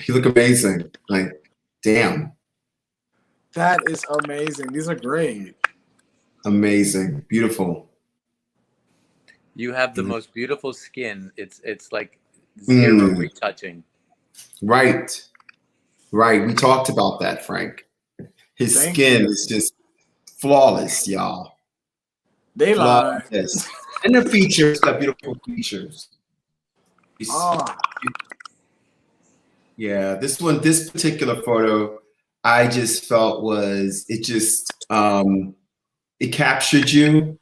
You look amazing. Like, damn. That is amazing. These are great. Amazing. Beautiful. You have the most beautiful skin. It's like zero retouching. Right. Right. We talked about that, Frank. His Thank skin you. is just flawless, y'all. They lie. Flawless. And the features, got beautiful features. Oh, Yeah, this particular photo, I just felt it captured you,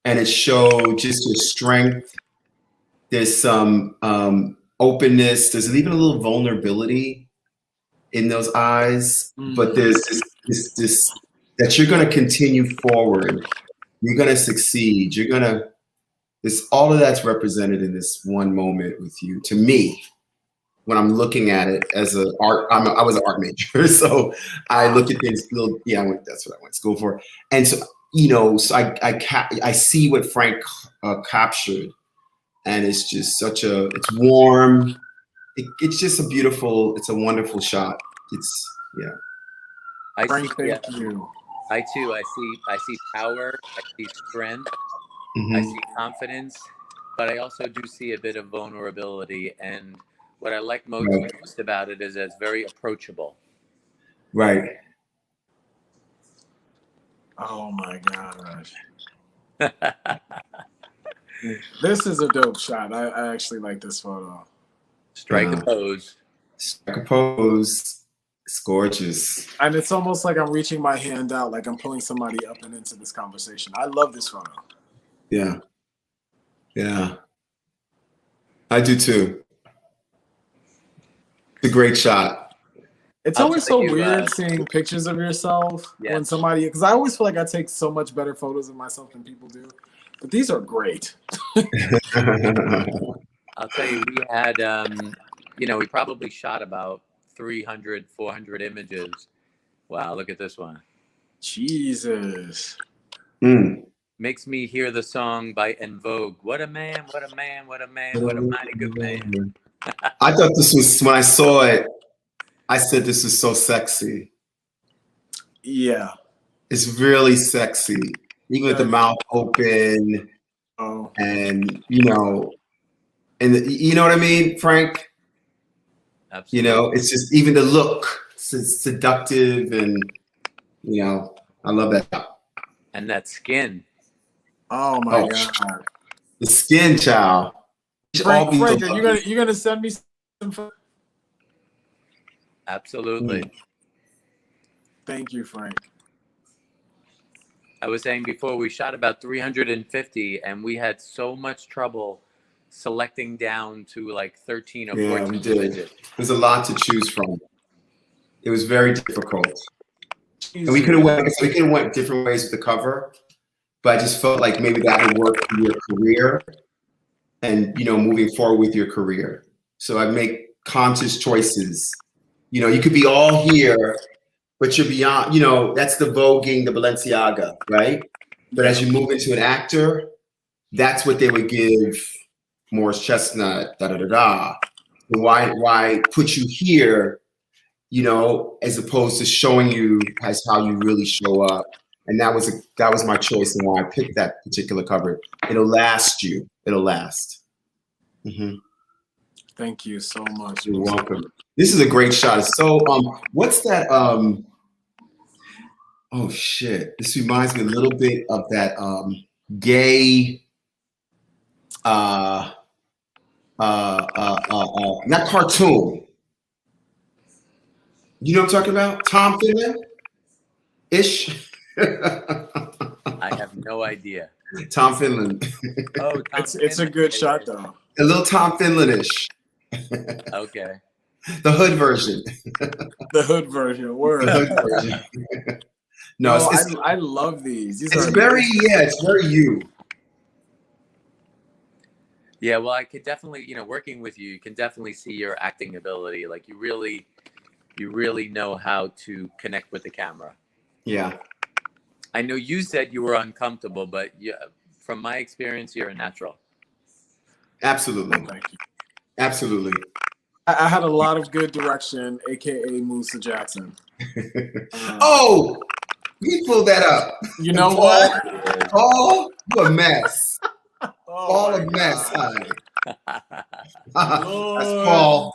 and it showed just your strength. There's some openness. There's even a little vulnerability in those eyes, but there's this that you're going to continue forward. You're going to succeed. All of that's represented in this one moment with you. To me, when I'm looking at it as I was an art major, so I look at things. That's what I went to school for, and so I see what Frank captured, and it's just it's warm. It's just a wonderful shot. Frank, thank you. I too. I see power. I see strength. I see confidence, but I also do see a bit of vulnerability. And what I like most about it is it's very approachable. Right. Oh my gosh. This is a dope shot. I actually like this photo. Strike a pose. Strike a pose. It's gorgeous. And it's almost like I'm reaching my hand out, like I'm pulling somebody up and into this conversation. I love this photo. Yeah. Yeah. I do too. It's a great shot. It's always so weird seeing pictures of yourself when somebody, because I always feel like I take so much better photos of myself than people do. But these are great. I'll tell you, we had, we probably shot about 300, 400 images. Wow, look at this one. Jesus. Makes me hear the song by En Vogue. What a man, what a man, what a man, what a mighty good man. I thought this was, when I saw it, I said this is so sexy. Yeah. It's really sexy. Even with the mouth open. Oh. And, you know what I mean, Frank? Absolutely. It's just even the look, it's seductive, and, I love that. And that skin. Oh my God. The skin, child. Frank, are you gonna send me some? Absolutely. Thank you, Frank. I was saying before, we shot about 350, and we had so much trouble selecting down to like 13 or 14 we did. images. There's a lot to choose from. It was very difficult. And we could have went different ways with the cover, but I just felt like maybe that would work for your career and, moving forward with your career. So I make conscious choices. You could be all here, but you're beyond, that's the voguing, the Balenciaga, right? But as you move into an actor, that's what they would give Morris Chestnut, da-da-da-da. Why put you here, as opposed to showing you as how you really show up? And that was my choice and why I picked that particular cover. It'll last you. It'll last. Thank you so much. You're welcome. This is a great shot. So, what's that? Oh shit! This reminds me a little bit of that gay, not cartoon. You know what I'm talking about? Tom Finland-ish. I have no idea. Tom Finland. Oh, it's a good shot though. A little Tom Finland-ish. Okay. The hood version. The hood version. Word. The hood version. No, I love these. It's very you. Yeah, well, I could definitely, working with you, you can definitely see your acting ability. Like you really you really know how to connect with the camera. Yeah. I know you said you were uncomfortable, but from my experience, you're a natural. Absolutely. Thank you. Absolutely. I had a lot of good direction, aka Musa Jackson. Oh, you pulled that up. You know what? Oh, you a mess. Oh All my a mess, God. honey. That's Paul.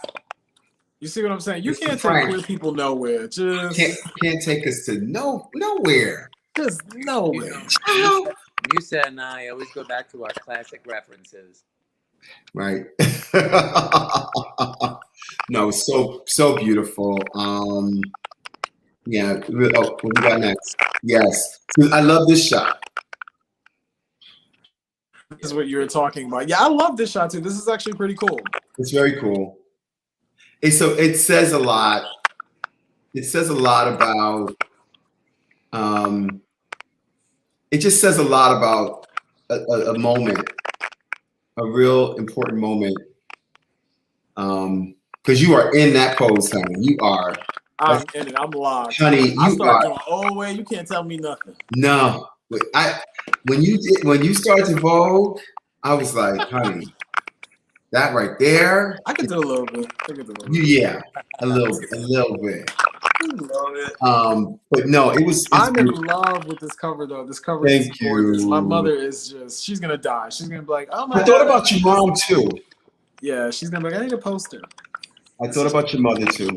You see what I'm saying? You Mr. can't take Frank. queer people nowhere. Can't take us to nowhere. Just nowhere. Musa and I always go back to our classic references. Right. No, so beautiful. Yeah. Oh, what we got next? Yes. I love this shot. This is what you were talking about. Yeah, I love this shot too. This is actually pretty cool. It's very cool. It says a lot. It says a lot about. It just says a lot about a moment, a real important moment. Because you are in that pose, honey. You are. I'm in it. I'm locked. Honey, I you start are. going, oh wait, you can't tell me nothing. No, when you started to Vogue, I was like, honey, that right there. I could do a little bit. Yeah, a little bit. I love it. But no, it's I'm in beautiful. love with this cover though. This cover is Thank gorgeous. you. My mother is she's gonna die. She's gonna be like, oh my I thought about your mom too. Yeah, she's gonna be like, I need a poster. I thought about your mother too.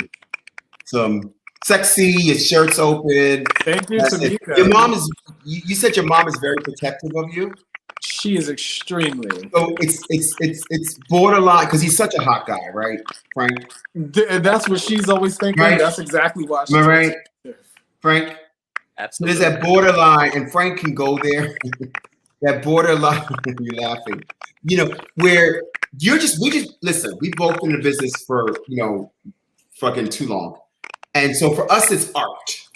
Some sexy, your shirt's open. Thank you, That's it. Tamika. Your mom is. You said your mom is very protective of you. She is extremely. So it's borderline because he's such a hot guy, right, Frank? That's what she's always thinking. Right. That's exactly why she's Am I right, Frank? So there's Absolutely. that borderline, and Frank can go there. That borderline, you're laughing. You know, where we just listen. We've both been in the business for fucking too long, and so for us, it's art.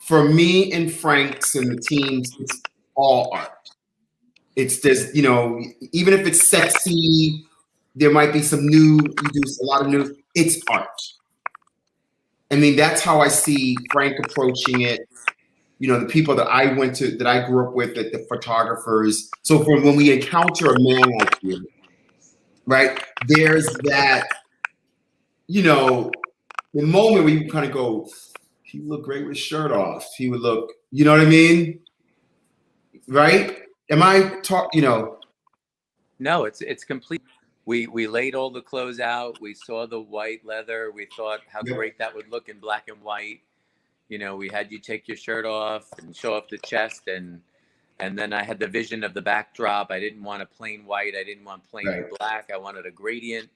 For me and Frank's and the teams, it's all art. There's even if it's sexy, there might be some new. You do a lot of new. It's art. I mean, that's how I see Frank approaching it. The people that I grew up with, the photographers. So when we encounter a man like you, right, there's that, the moment where you kind of go, he would look great with his shirt off. He would look, you know what I mean? Right? Am I No, it's complete. We laid all the clothes out. We saw the white leather. We thought how great that would look in black and white. We had you take your shirt off and show off the chest, and then I had the vision of the backdrop. I didn't want a plain white. I didn't want plain black. I wanted a gradient,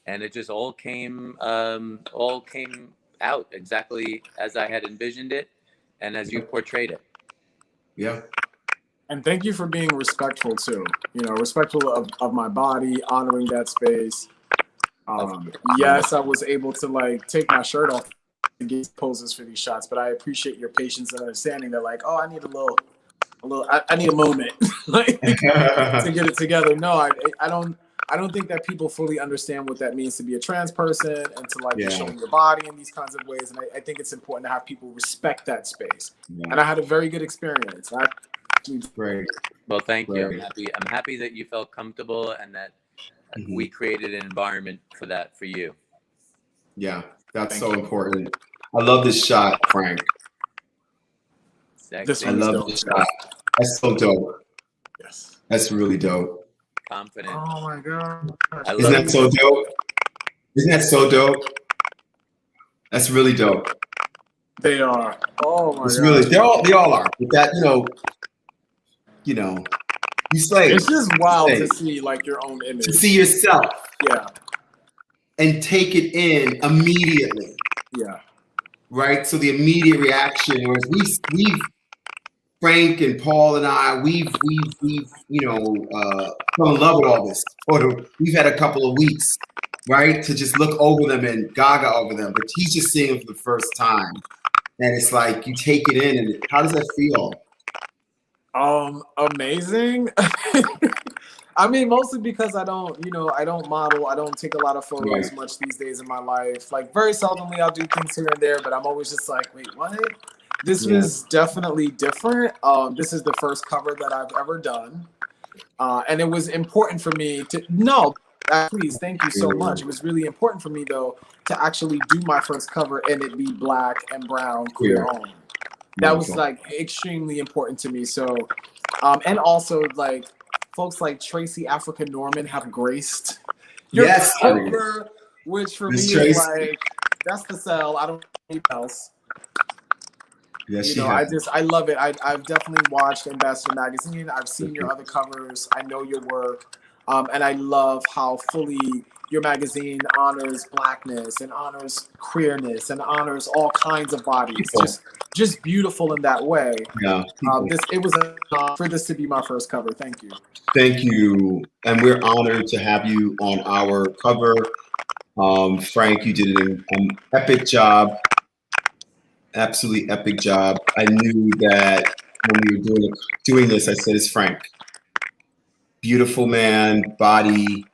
and it just all came out exactly as I had envisioned it, and as you portrayed it. Yeah. And thank you for being respectful too. Respectful of my body, honoring that space. Yes, I was able to take my shirt off and get poses for these shots, but I appreciate your patience and understanding that I need I need a moment to get it together. No, I don't think that people fully understand what that means to be a trans person and to be showing your body in these kinds of ways. And I think it's important to have people respect that space. Yeah. And I had a very good experience. Great. Well, thank you. I'm happy that you felt comfortable and that we created an environment for you. Yeah, that's so important. I love this shot, Frank. Sexy. I love this shot. That's so dope. Yes. That's really dope. Confident. Oh my God. Isn't that so dope? Isn't that so dope? That's really dope. They are. Oh my God. Really, they all are. But that, you slay. It's just wild to see your own image. To see yourself. Yeah. And take it in immediately. Yeah. Right? So the immediate reaction, whereas we've Frank and Paul and I, we've fell in love with all this. We've had a couple of weeks, right, to just look over them and gaga over them. But he's just seeing them for the first time, and it's like you take it in. And how does that feel? Amazing. I mean, mostly because I don't, I don't model. I don't take a lot of photos Right. much these days in my life. Like very seldomly I'll do things here and there, but I'm always just like, wait, what? This Yeah. was definitely different. This is the first cover that I've ever done. And it was important for me to, no, please, thank you so much. It was really important for me though, to actually do my first cover and it be black and brown, queer owned. That was like extremely important to me. So, and also like, folks like Tracy Africa Norman have graced your cover, which for Miss me Tracy. is like, that's the sell. I don't need else. Yes, I love it. I've definitely watched Ambassador Magazine. I've seen your other covers. I know your work. And I love how fully your magazine honors blackness and honors queerness and honors all kinds of bodies. Just beautiful in that way. Yeah. It was an honor for this to be my first cover. Thank you. Thank you. And we're honored to have you on our cover. Frank, you did an epic job. Absolutely epic job. I knew that when we were doing this, I said, it's Frank. Beautiful man, body,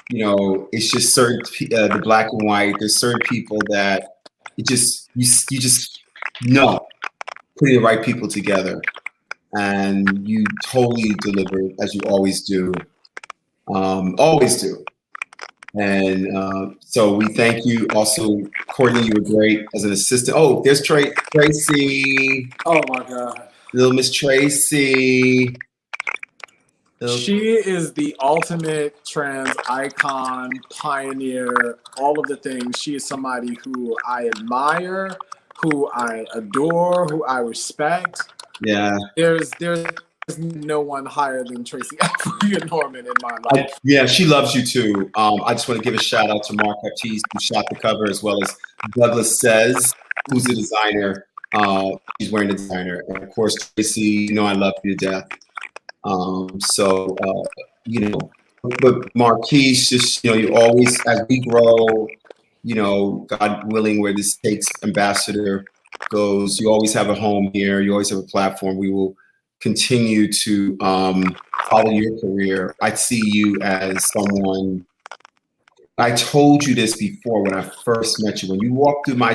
it's just certain, the black and white, there's certain people that you just know, putting the right people together. And you totally delivered, as you always do. Always do. And so we thank you. Also, Courtney, you were great as an assistant. Oh, there's Tracy. Oh my God. Little Miss Tracy. She is the ultimate trans icon, pioneer, all of the things. She is somebody who I admire, who I adore, who I respect. Yeah. There's no one higher than Tracy Africa Norman in my life. Yeah, she loves you too. I just want to give a shout out to Mark Baptiste, who shot the cover, as well as Douglas Says, who's the designer. She's wearing the designer. And of course, Tracy, I love you to death. But Marquise, just, you always, as we grow, God willing, where this takes Ambassador goes, you always have a home here. You always have a platform. We will continue to follow your career. I see you as someone, I told you this before when I first met you, when you walked through my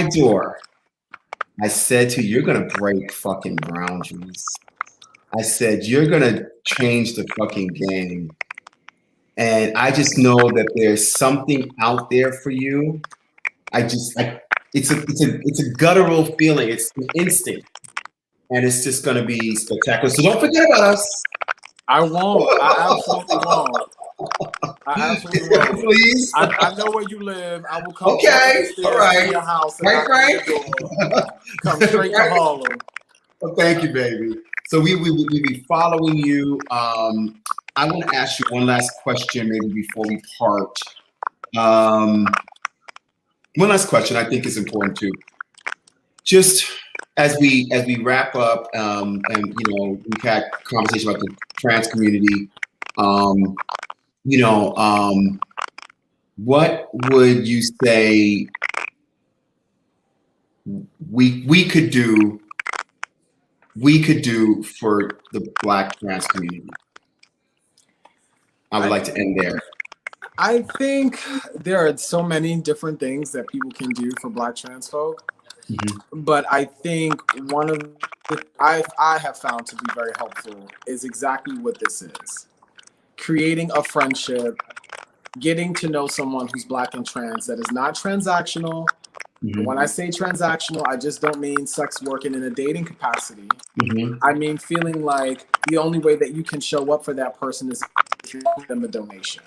door, I said to you, you're gonna break fucking boundaries. I said, you're gonna change the fucking game. And I just know that there's something out there for you. It's a guttural feeling. It's an instinct. And it's just gonna be spectacular. So don't forget about us. I won't. I absolutely won't. I absolutely won't. Please. I know where you live. I will come Okay. All right. to your house. Right, Frank? Come straight to Harlem. Well, thank you, baby. So we'll be following you. I want to ask you one last question, maybe before we part. One last question I think is important too. Just as we wrap up, and we've had conversation about the trans community. What would you say we could do for the Black trans community? I would like to end there. I think there are so many different things that people can do for Black trans folk. Mm-hmm. But I think one of the I have found to be very helpful is exactly what this is. Creating a friendship, getting to know someone who's Black and trans that is not transactional. Mm-hmm. When I say transactional, I just don't mean sex working in a dating capacity. Mm-hmm. I mean feeling like the only way that you can show up for that person is if you give them a donation.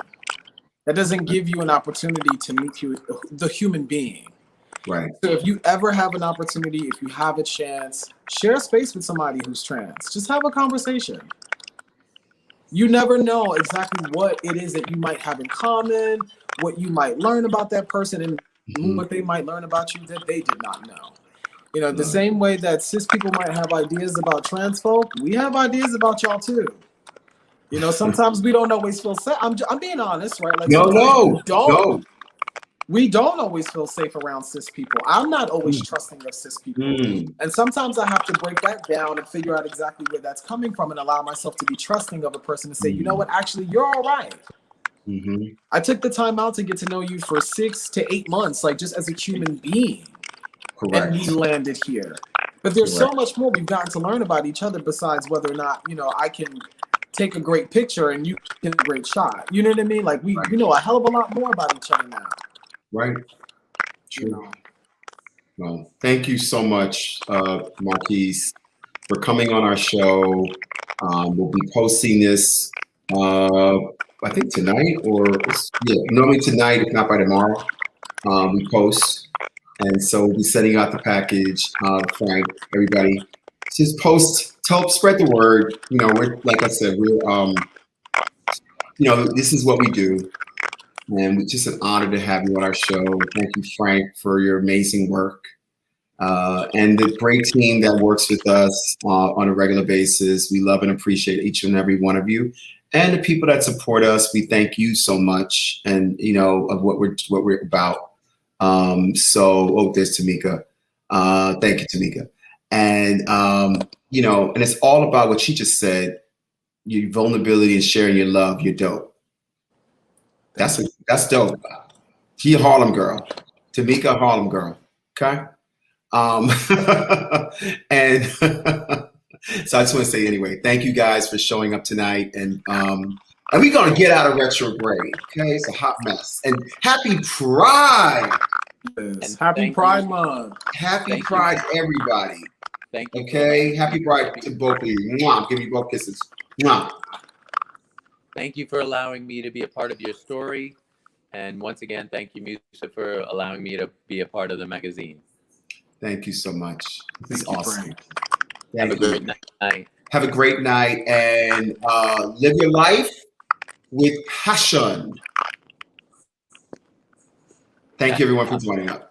That doesn't give you an opportunity to meet the human being. Right. So if you ever have an opportunity, if you have a chance, share space with somebody who's trans. Just have a conversation. You never know exactly what it is that you might have in common, what you might learn about that person, and mm-hmm. what they might learn about you that they did not know. The same way that cis people might have ideas about trans folk, we have ideas about y'all too. Sometimes we don't always feel set. I'm being honest, right? Like no. we don't always feel safe around cis people. I'm not always trusting of cis people. And sometimes I have to break that down and figure out exactly where that's coming from and allow myself to be trusting of a person to say, you know what, actually, you're all right. I took the time out to get to know you for 6 to 8 months, like just as a human being. Correct. And we landed here. But there's so much more we've gotten to learn about each other besides whether or not, you know, I can take a great picture and you get a great shot. You know what I mean? Like we know a hell of a lot more about each other now. Right. True. You know. Well, thank you so much, Marquise, for coming on our show. We'll be posting this, I think tonight normally tonight, if not by tomorrow, we post. And so we'll be sending out the package, Frank, everybody. Just post, spread the word. You know, we're, like I said, we're, you know, this is what we do. And it's just an honor to have you on our show. Thank you, Frank, for your amazing work. And the great team that works with us on a regular basis. We love and appreciate each and every one of you. And the people that support us, we thank you so much. And, you know, of what we're about. There's Tamika. Thank you, Tamika. And, you know, and it's all about what she just said, your vulnerability and sharing your love. You're dope. That's dope. She a Harlem girl. Tamika, a Harlem girl. Okay. And so I just want to say anyway, thank you guys for showing up tonight. And we're going to get out of retrograde. Okay. It's a hot mess. And happy Pride. Yes. Happy Pride Month. Happy Pride, everybody. Thank you. Okay. Happy Pride to both of you. Mwah. Give you both kisses. Mwah. Thank you for allowing me to be a part of your story. And once again, thank you, Musa, for allowing me to be a part of the magazine. Thank you so much. This is awesome. Have a great night. Have a great night and live your life with passion. Thank you, everyone, for joining us.